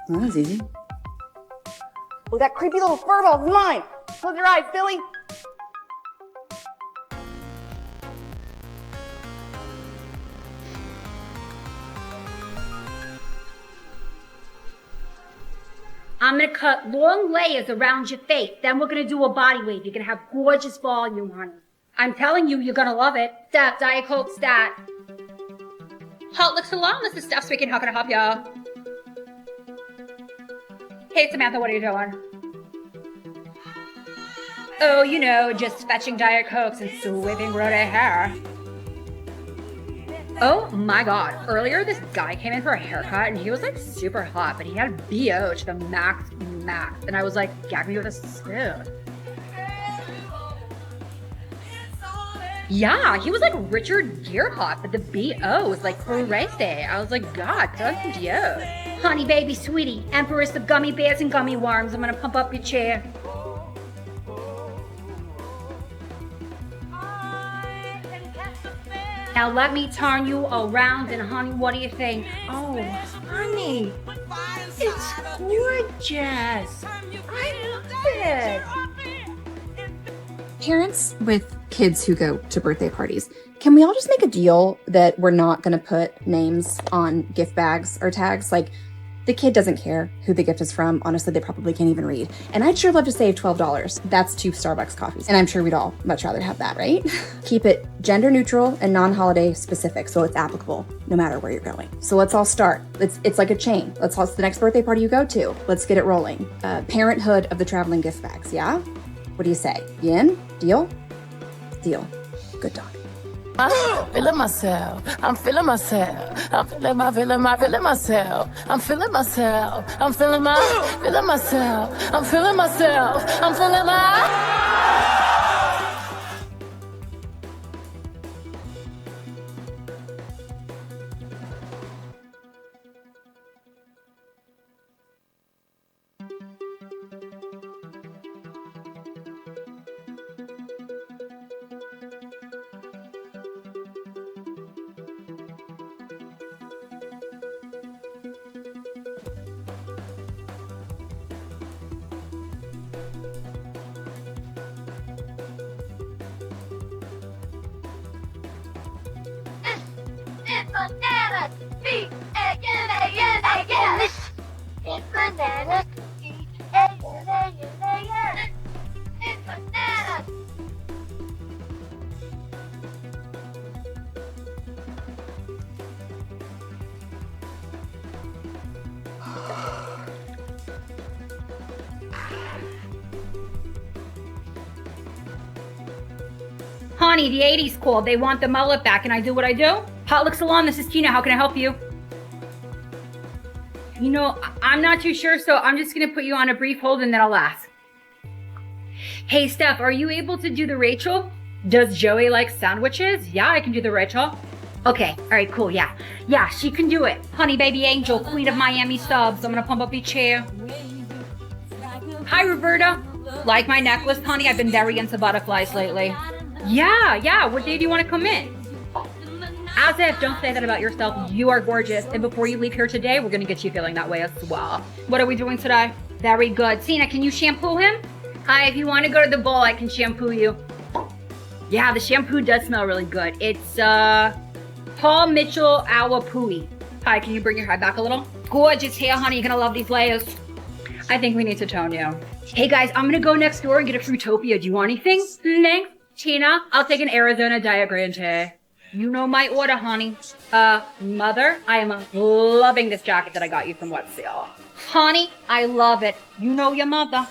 Well, that was easy. Oh, that creepy little furball is mine. Close your eyes, Billy. I'm gonna cut long layers around your face. Then we're gonna do a body wave. You're gonna have gorgeous volume, honey. I'm telling you, you're gonna love it. Stat, Diet Coke, stat. Hot Lick Salon, this is Steph speaking. How can I help y'all? Hey, Samantha, what are you doing? Oh, you know, just fetching Diet Cokes and sweeping Rhoda hair. Oh my god. Earlier, this guy came in for a haircut and he was like super hot, but he had BO to the max. And I was like, gag me with a spoon. Yeah, he was like Richard Gere hot, but the BO was like crazy. I was like, God, don't you? Honey, baby, sweetie, Empress of gummy bears and gummy worms. I'm gonna pump up your chair. Now let me turn you around, and honey, what do you think? Oh, honey, it's gorgeous. I love it. Parents with kids who go to birthday parties, can we all just make a deal that we're not going to put names on gift bags or tags? Like, the kid doesn't care who the gift is from. Honestly, they probably can't even read. And I'd sure love to save $12. That's 2 Starbucks coffees. And I'm sure we'd all much rather have that, right? Keep it gender neutral and non-holiday specific so it's applicable no matter where you're going. So let's all start. It's like a chain. Let's the next birthday party you go to. Let's get it rolling. Parenthood of the traveling gift bags, yeah? What do you say? You in? Deal? Deal. Good dog. I'm feeling myself. I'm feeling myself. I'm feeling myself. I'm feeling myself. I'm feeling myself. I'm feeling myself. I'm feeling my. Bananas, B-A-N-A-N-A-N. It's bananas, B-A-N-A-N-A-N. It's bananas. Honey, the 80s called. They want the mullet back. Can I do what I do? Hot Lick Salon, this is Tina. How can I help you? You know, I'm not too sure, so I'm just gonna put you on a brief hold and then I'll ask. Hey, Steph, are you able to do the Rachel? Does Joey like sandwiches? Yeah, I can do the Rachel. Okay, all right, cool, yeah. Yeah, she can do it. Honey, baby angel, queen of Miami subs. I'm gonna pump up your chair. Hi, Roberta. Like my necklace, honey? I've been very into butterflies lately. Yeah, what day do you want to come in? As if, don't say that about yourself. You are gorgeous. And before you leave here today, we're going to get you feeling that way as well. What are we doing today? Very good. Tina, can you shampoo him? Hi, if you want to go to the bowl, I can shampoo you. Yeah, the shampoo does smell really good. It's, Paul Mitchell Awapui. Hi, can you bring your head back a little? Gorgeous hair, honey. You're going to love these layers. I think we need to tone you. Hey, guys, I'm going to go next door and get a Fruitopia. Do you want anything? Thanks, Tina. I'll take an Arizona Diet Grande. You know my order, honey. Mother, I am loving this jacket that I got you from Wetzel. Honey, I love it. You know your mother.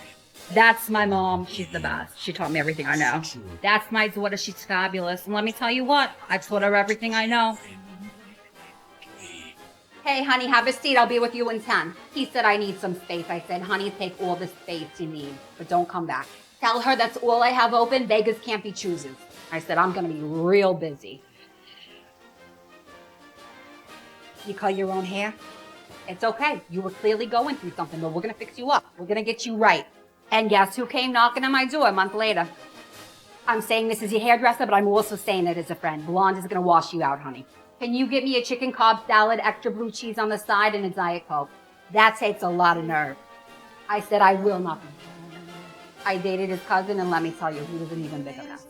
That's my mom. She's the best. She taught me everything I know. That's my daughter. She's fabulous. And let me tell you what, I taught her everything I know. Hey, honey, have a seat. I'll be with you in 10. He said I need some space. I said, honey, take all the space you need, but don't come back. Tell her that's all I have open. Vegas can't be chooses. I said, I'm going to be real busy. You cut your own hair? It's okay. You were clearly going through something, but we're going to fix you up. We're going to get you right. And guess who came knocking on my door a month later? I'm saying this as your hairdresser, but I'm also saying it as a friend. Blonde is going to wash you out, honey. Can you get me a chicken Cobb salad, extra blue cheese on the side, and a Diet Coke? That takes a lot of nerve. I said, I will not be. I dated his cousin, and let me tell you, he was an even bigger mess.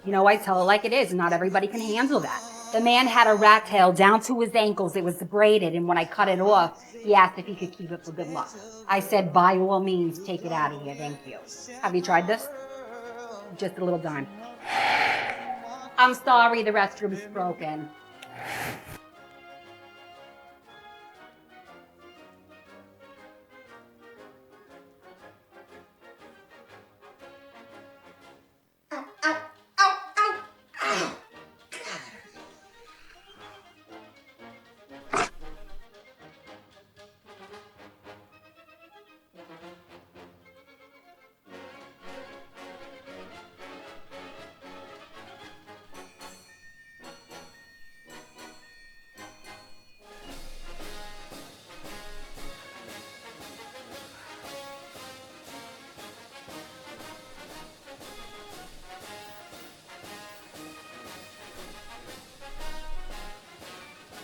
You know, I tell it like it is, and not everybody can handle that. The man had a rat tail down to his ankles. It was braided, and when I cut it off, he asked if he could keep it for good luck. I said, by all means, take it out of here, thank you. Have you tried this? Just a little dime. I'm sorry, the restroom's broken.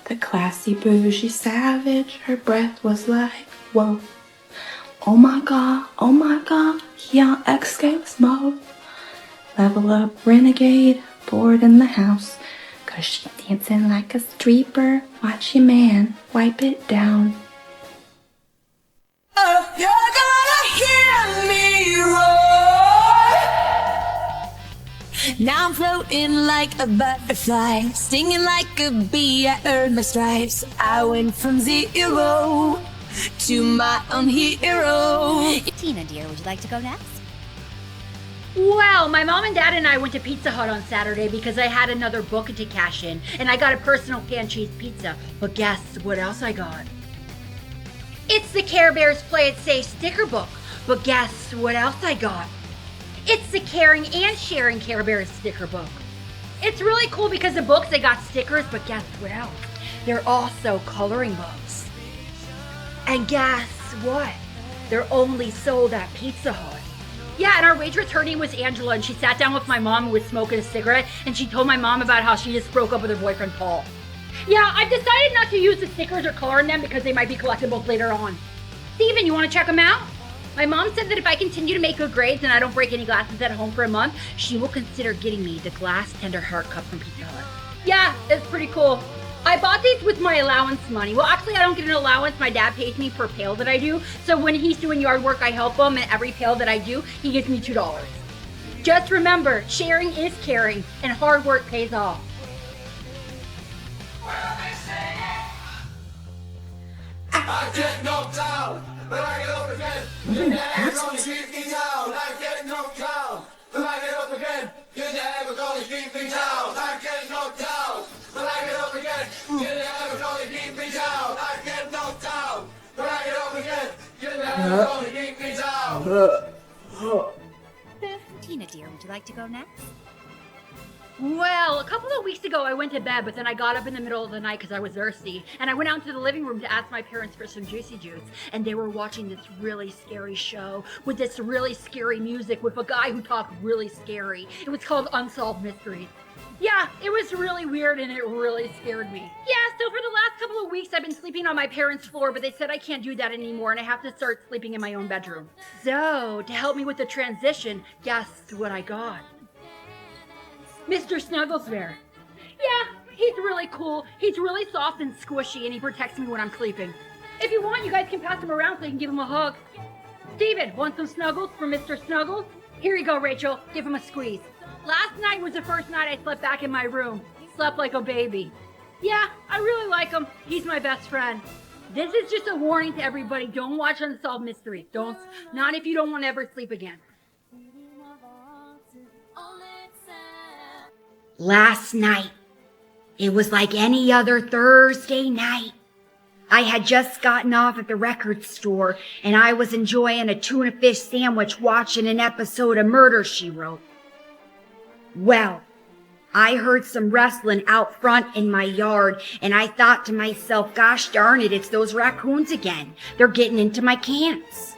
The classy bougie savage, her breath was like, whoa. Oh my god, he on X-Games mode. Level up renegade, bored in the house. Cause she dancing like a stripper, watch your man wipe it down. Oh, you're gonna hear me roar. Now I'm floating like a butterfly, stinging like a bee. I earned my stripes. I went from zero to my own hero. Tina, dear, would you like to go next? Well, my mom and dad and I went to Pizza Hut on Saturday because I had another booking to cash in, and I got a personal pan cheese pizza. But guess what else I got? It's the Care Bears Play It Safe sticker book. But guess what else I got? It's the Caring and Sharing Care Bears sticker book. It's really cool because the books, they got stickers, but guess what else? They're also coloring books. And guess what? They're only sold at Pizza Hut. Yeah, and our waitress, her name was Angela, and she sat down with my mom who was smoking a cigarette, and she told my mom about how she just broke up with her boyfriend, Paul. Yeah, I've decided not to use the stickers or color in them because they might be collectibles later on. Steven, you want to check them out? My mom said that if I continue to make good grades and I don't break any glasses at home for a month, she will consider getting me the glass tender heart cup from Pizza Hut. Yeah, it's pretty cool. I bought these with my allowance money. Well, actually, I don't get an allowance. My dad pays me per pail that I do. So when he's doing yard work, I help him, and every pail that I do, he gives me $2. Just remember, sharing is caring, and hard work pays off. I get knocked out, but I get up again. You never gonna keep me down. I get knocked out, but I get up again. You're never gonna keep me down. I get knocked out, but I get up again. You're never gonna keep me down. I get knocked out, but I get up again. You're never gonna keep me down. Tina, dear, would you like to go next? Well, a couple of weeks ago I went to bed, but then I got up in the middle of the night because I was thirsty. And I went out into the living room to ask my parents for some Juicy Juice. And they were watching this really scary show with this really scary music with a guy who talked really scary. It was called Unsolved Mysteries. Yeah, it was really weird and it really scared me. Yeah, so for the last couple of weeks I've been sleeping on my parents' floor, but they said I can't do that anymore and I have to start sleeping in my own bedroom. So, to help me with the transition, guess what I got? Mr. Snuggles Bear. Yeah, he's really cool. He's really soft and squishy, and he protects me when I'm sleeping. If you want, you guys can pass him around so you can give him a hug. Steven, want some snuggles from Mr. Snuggles? Here you go, Rachel. Give him a squeeze. Last night was the first night I slept back in my room. Slept like a baby. Yeah, I really like him. He's my best friend. This is just a warning to everybody. Don't watch Unsolved Mysteries. Not if you don't want to ever sleep again. Last night, it was like any other Thursday night. I had just gotten off at the record store and I was enjoying a tuna fish sandwich watching an episode of Murder, She Wrote. Well, I heard some wrestling out front in my yard and I thought to myself, gosh darn it, it's those raccoons again. They're getting into my cans.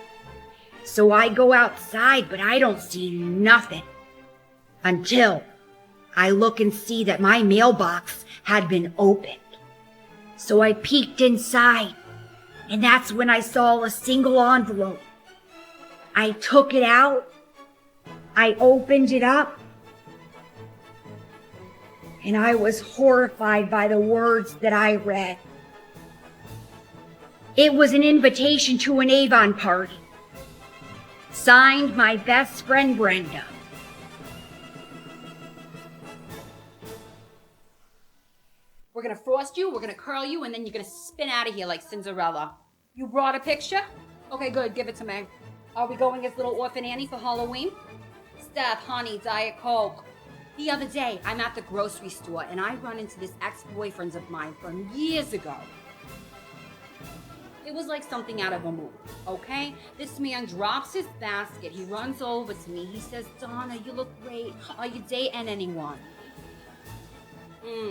So I go outside, but I don't see nothing until I look and see that my mailbox had been opened. So I peeked inside, and that's when I saw a single envelope. I took it out, I opened it up, and I was horrified by the words that I read. It was an invitation to an Avon party. Signed, my best friend Brenda. We're gonna frost you, we're gonna curl you, and then you're gonna spin out of here like Cinderella. You brought a picture? Okay, good, give it to me. Are we going as Little Orphan Annie for Halloween? Steph, honey, Diet Coke. The other day, I'm at the grocery store, and I run into this ex-boyfriend of mine from years ago. It was like something out of a movie, okay? This man drops his basket, he runs over to me, he says, Donna, you look great. Are you dating anyone?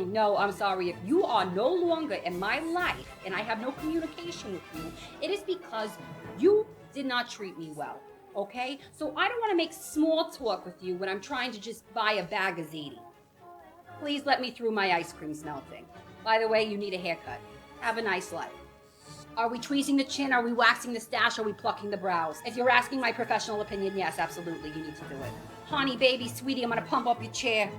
No, I'm sorry. If you are no longer in my life and I have no communication with you, it is because you did not treat me well, okay? So I don't want to make small talk with you when I'm trying to just buy a bag of ziti. Please let me through, my ice cream's melting. By the way, you need a haircut. Have a nice life. Are we tweezing the chin? Are we waxing the stash? Are we plucking the brows? If you're asking my professional opinion, yes, absolutely, you need to do it. Honey, baby, sweetie, I'm gonna pump up your chair.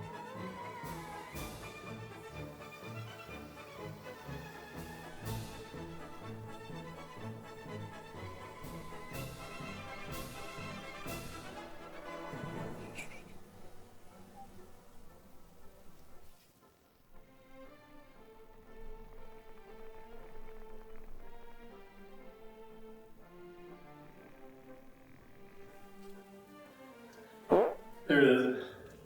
There it is.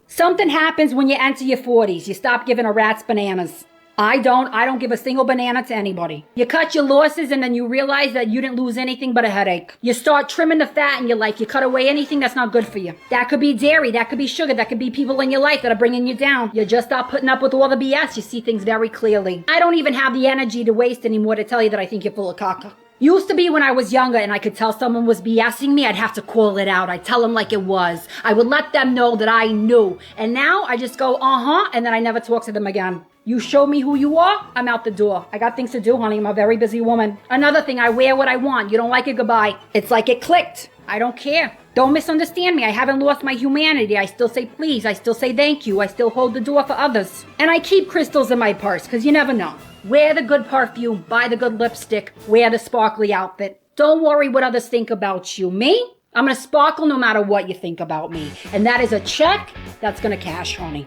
Something happens when you enter your 40s. You stop giving a rat's bananas. I don't give a single banana to anybody. You cut your losses and then you realize that you didn't lose anything but a headache. You start trimming the fat in your life. You cut away anything that's not good for you. That could be dairy, that could be sugar, that could be people in your life that are bringing you down. You just stop putting up with all the BS. You see things very clearly. I don't even have the energy to waste anymore to tell you that I think you're full of caca. Used to be when I was younger and I could tell someone was BSing me, I'd have to call it out. I'd tell them like it was. I would let them know that I knew. And now I just go, and then I never talk to them again. You show me who you are, I'm out the door. I got things to do, honey. I'm a very busy woman. Another thing, I wear what I want. You don't like it, goodbye. It's like it clicked. I don't care. Don't misunderstand me. I haven't lost my humanity. I still say please. I still say thank you. I still hold the door for others. And I keep crystals in my purse, because you never know. Wear the good perfume, buy the good lipstick, wear the sparkly outfit. Don't worry what others think about you. Me? I'm gonna sparkle no matter what you think about me. And that is a check that's gonna cash, honey.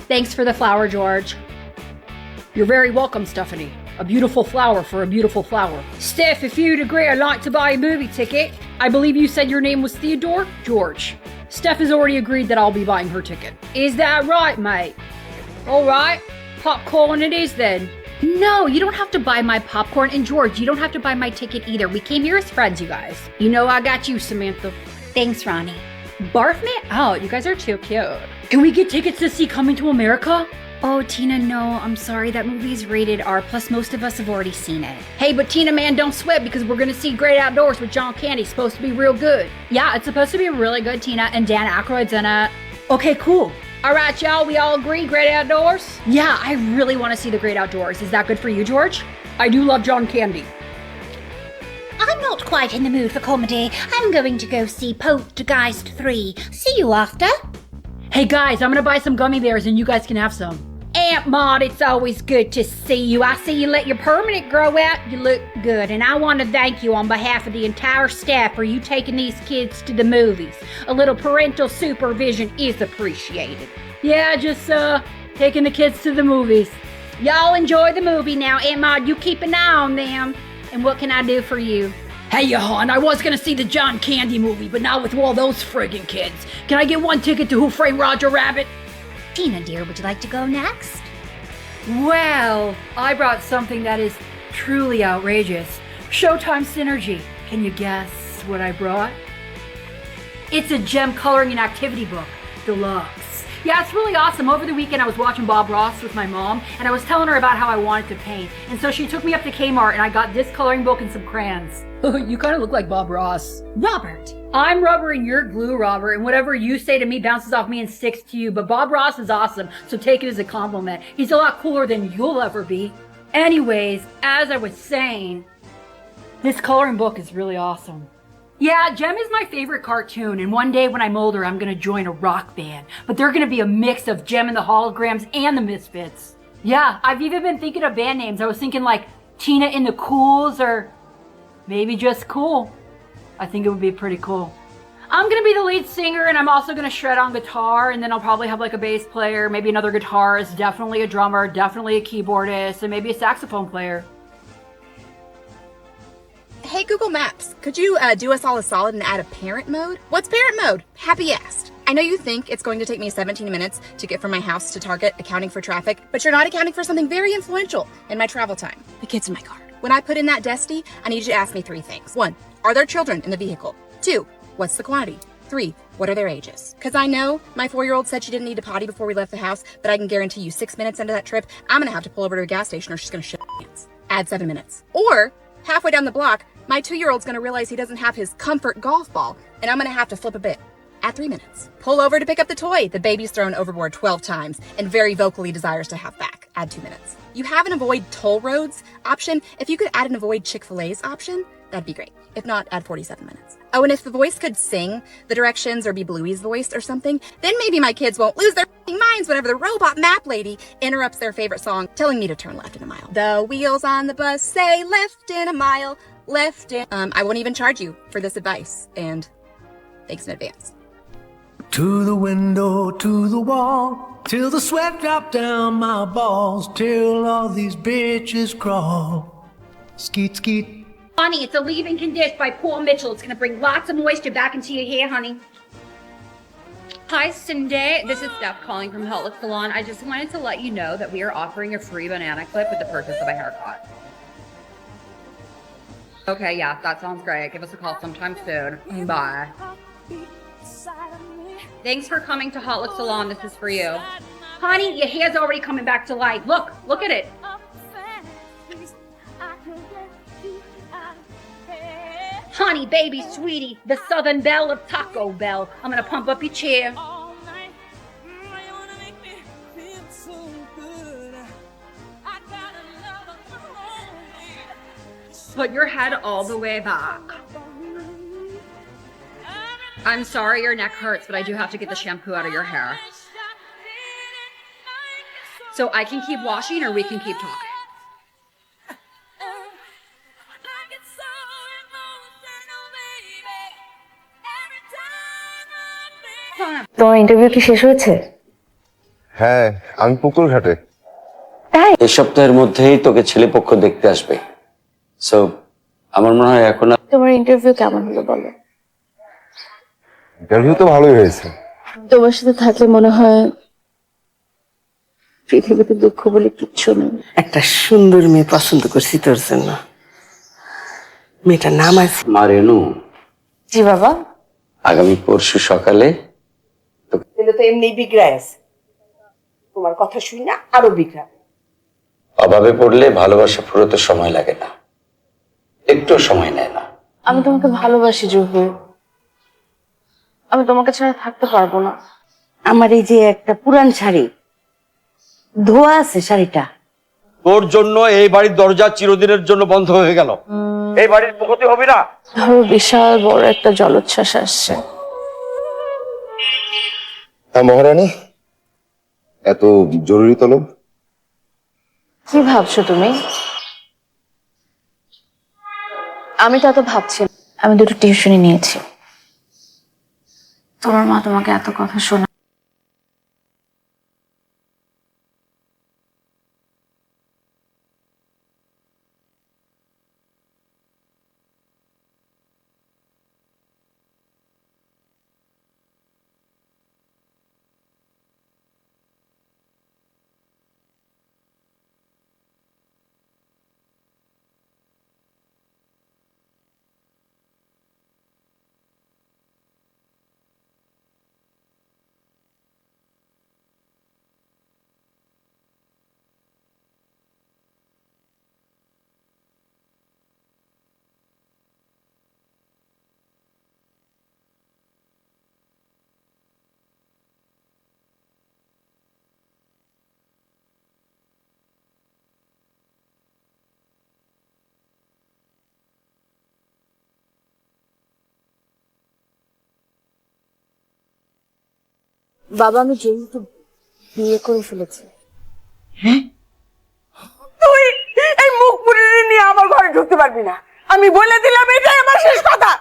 Thanks for the flower, George. You're very welcome, Stephanie. A beautiful flower for a beautiful flower. Steph, if you'd agree, I'd like to buy a movie ticket. I believe you said your name was Theodore? George. Steph has already agreed that I'll be buying her ticket. Is that right, mate? All right. Popcorn it is then. No, you don't have to buy my popcorn. And George, you don't have to buy my ticket either. We came here as friends, you guys. You know I got you, Samantha. Thanks, Ronnie. Barf me out. You guys are too cute. Can we get tickets to see Coming to America? Oh, Tina, no. I'm sorry. That movie's rated R. Plus, most of us have already seen it. Hey, but Tina, man, don't sweat because we're going to see Great Outdoors with John Candy. It's supposed to be real good. Yeah, it's supposed to be really good, Tina. And Dan Aykroyd's in it. Okay, cool. All right, y'all, we all agree, Great Outdoors? Yeah, I really want to see the Great Outdoors. Is that good for you, George? I do love John Candy. I'm not quite in the mood for comedy. I'm going to go see Poltergeist 3. See you after. Hey, guys, I'm going to buy some gummy bears and you guys can have some. Aunt Maud, it's always good to see you. I see you let your permanent grow out. You look good. And I want to thank you on behalf of the entire staff for you taking these kids to the movies. A little parental supervision is appreciated. Yeah, just taking the kids to the movies. Y'all enjoy the movie now. Aunt Maud, you keep an eye on them. And what can I do for you? Hey, hon, I was gonna see the John Candy movie, but not with all those friggin' kids. Can I get one ticket to Who Framed Roger Rabbit? Tina, dear, would you like to go next? Well, I brought something that is truly outrageous. Showtime Synergy. Can you guess what I brought? It's a gem coloring and activity book, deluxe. Yeah, it's really awesome. Over the weekend, I was watching Bob Ross with my mom, and I was telling her about how I wanted to paint. And so she took me up to Kmart, and I got this coloring book and some crayons. You kind of look like Bob Ross. Robert. I'm rubber and you're glue, Robert, and whatever you say to me bounces off me and sticks to you. But Bob Ross is awesome, so take it as a compliment. He's a lot cooler than you'll ever be. Anyways, as I was saying, this coloring book is really awesome. Yeah, Jem is my favorite cartoon, and one day when I'm older, I'm gonna join a rock band. But they're gonna be a mix of Jem and the Holograms and the Misfits. Yeah, I've even been thinking of band names. I was thinking like Tina and the Cools, or maybe just Cool. I think it would be pretty cool. I'm gonna be the lead singer, and I'm also gonna shred on guitar, and then I'll probably have like a bass player, maybe another guitarist, definitely a drummer, definitely a keyboardist, and maybe a saxophone player. Hey Google Maps, could you do us all a solid and add a parent mode? What's parent mode? Happy asked. I know you think it's going to take me 17 minutes to get from my house to Target, accounting for traffic, but you're not accounting for something very influential in my travel time. The kids in my car. When I put in that Desti, I need you to ask me 3 things. 1, are there children in the vehicle? 2, what's the quantity? 3, what are their ages? Because I know my 4-year-old said she didn't need to potty before we left the house, but I can guarantee you 6 minutes into that trip, I'm gonna have to pull over to a gas station or she's gonna shit her pants. Add 7 minutes. Or, halfway down the block, my 2-year-old's gonna realize he doesn't have his comfort golf ball, and I'm gonna have to flip a bit. Add 3 minutes. Pull over to pick up the toy the baby's thrown overboard 12 times and very vocally desires to have back. Add 2 minutes. You have an avoid toll roads option. If you could add an avoid Chick-fil-A's option, that'd be great. If not, add 47 minutes. Oh, and if the voice could sing the directions or be Bluey's voice or something, then maybe my kids won't lose their minds whenever the robot map lady interrupts their favorite song, telling me to turn left in a mile. The wheels on the bus say left in a mile, left in... I won't even charge you for this advice, and thanks in advance. To the window, to the wall, till the sweat drop down my balls, till all these bitches crawl. Skeet, skeet. Honey, it's a leave-in condition by Paul Mitchell. It's gonna bring lots of moisture back into your hair, honey. Hi, Cindy. This is Steph calling from Hot Look Salon. I just wanted to let you know that we are offering a free banana clip with the purchase of a haircut. Okay, yeah, that sounds great. Give us a call sometime soon. Bye. Thanks for coming to Hot Look Salon. This is for you. Honey, your hair's already coming back to life. Look at it. Honey, baby, sweetie, the Southern Belle of Taco Bell. I'm gonna pump up your chair. Put your head all the way back. I'm sorry your neck hurts, but I do have to get the shampoo out of your hair. So I can keep washing or we can keep talking. তোমার interview কি শেষ হয়েছে? হ্যাঁ, আমি পুকুর ঘাটে। তাই এই সপ্তাহের মধ্যেই তোকে ছেলেপক্ষ দেখতে আসবে। সো আমার মনে হয় এখন তোমার ইন্টারভিউ কেমন হলো বলো? ইন্টারভিউ তো ভালোই হয়েছে। তোমার সাথে থাকলে মনে হয় পৃথিবীতে দুঃখ বলে কিচ্ছু নেই। একটা সুন্দর মেয়ে পছন্দ করছি তোর জন্য। মেয়েটার নাম আছে মা রেনু। জি বাবা। আগামী পরশু সকালে ছেলে তো এমনি বিগড়ায় আছে, তোমার কথা শুনি না আরো বিগড়া। অভাবে পড়লে ভালোবাসা ফুরোতে সময় লাগে না, একটু সময় নেয় না। আমি তোমাকে ভালোবাসি জুহি, আমি তোমাকে ছাড়া থাকতে পারবো না। আমার এই যে একটা পুরান শাড়ি ধোয়া আছে, শাড়িটা তোর জন্য এই বাড়ির দরজা চিরদিনের জন্য বন্ধ হয়ে গেল। এই বাড়ির প্রগতি হবে না। ধরো বিশাল বড় একটা জলোচ্ছ্বাস আসছে। মহারানী, এত জরুরি তলব? কি ভাবছো তুমি? আমি তো এত ভাবছি না। আমি 2টো টিউশনই নিয়েছি। তোমার মা তোমাকে এত কথা শোনা। বাবা, আমি যেহেতু বিয়ে করে ফেলেছি। তুই এই মুখ পুড়ে নিয়ে আমার ঘরে ঢুকতে পারবি না। আমি বলে দিলাম, এটাই আমার শেষ কথা।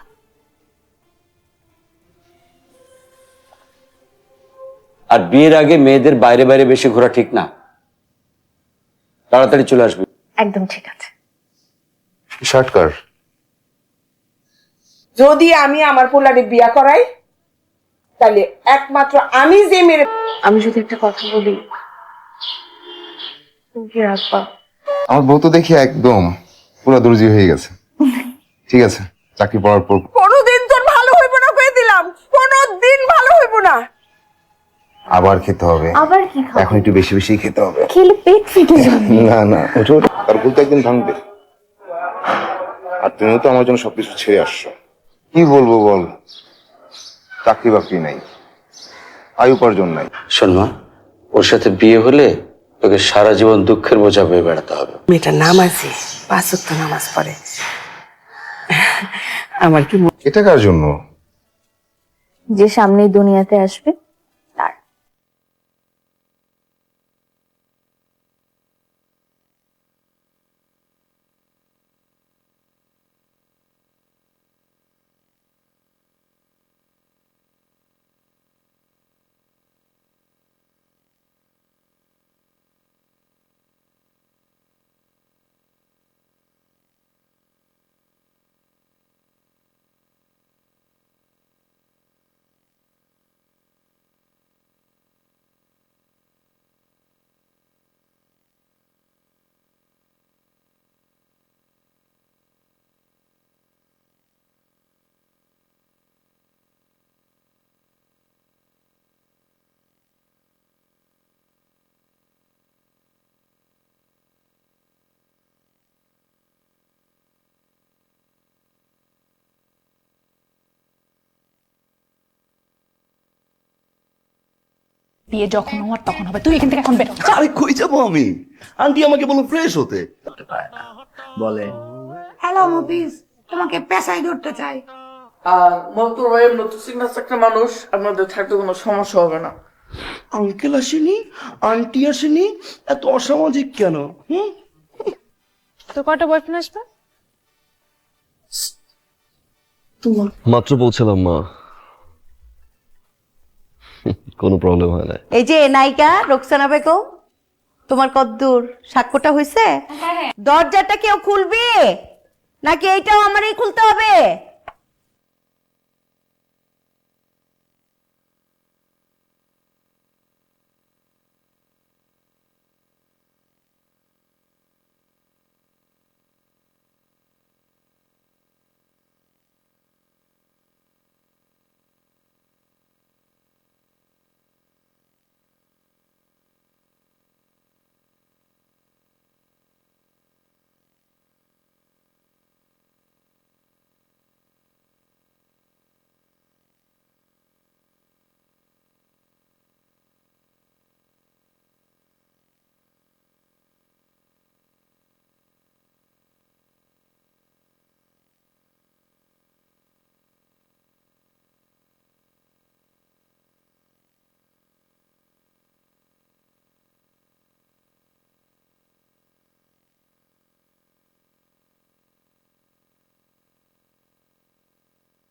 আর বিয়ের আগে মেয়েদের বাইরে বাইরে বেশি ঘোরা ঠিক না। তাড়াতাড়ি চলে আসবি। একদম ঠিক আছে। শার্ট কার? যদি আমি আমার পোলারে বিয়া করাই, তাহলে একমাত্র আমি যে মেরে। আমি যদি একটা কথা বলি, তুমি কি রাখবা? আমার বউ তো দেখি একদম পুরো দর্জি হয়ে গেছে। ঠিক আছে, চাকরি পাওয়ার পর কোনোদিন তোর ভালো হইব না কয়ে দিলাম, কোনোদিন ভালো হইব না। আবার খেতে হবে। আবার কি খাবো? এখন একটু বেশি বেশি খেতে হবে। খেলে পেট ফেটে যাবে। না না, ওঠো ওঠো, তার ভুল তো একদিন ভাঙবে। আর তুমিও তো আমার জন্য সবকিছু ছেড়ে আসছো। কি বলবো বল, চাকরি বাকরি নাই, আয় উপার্জন নাই। শোন মা, ওর সাথে বিয়ে হলে তোকে সারা জীবন দুঃখের বোঝা বয়ে বেড়াতে হবে। মেয়েটা নামাজি, 5 ওয়াক্ত নামাজ পড়ে। আমার কি এটা কার জন্য? যে সামনেই দুনিয়াতে আসবে তার। বিয়ে যখন হওয়ার তখন হবে, তুই এখান থেকে এখন বেরো। আরে কই যাবো আমি? আন্টি আমাকে বলো ফ্রেশ হতে। বলে হ্যালো মুভিস, তোমাকে পেশায় ধরতে চাই। মন্তর ভাই এমনি সিগনাস একটা মানুষ, আপনাদের থাকতে কোনো সমস্যা হবে না। আঙ্কেল আসেনি, আন্টি আসেনি, এত অসামাজিক কেন? তো কয়টা বয়ফ্রেন্ড আসবে? মাত্র পৌঁছালাম মা, কোনো প্রবলেম হয় না। এই যে নায়িকা রোকসানা বেগম, তোমার কদ্দূর সাক্ষ্যটা হয়েছে? দরজাটা কেউ খুলবে নাকি এইটাও আমারই খুলতে হবে?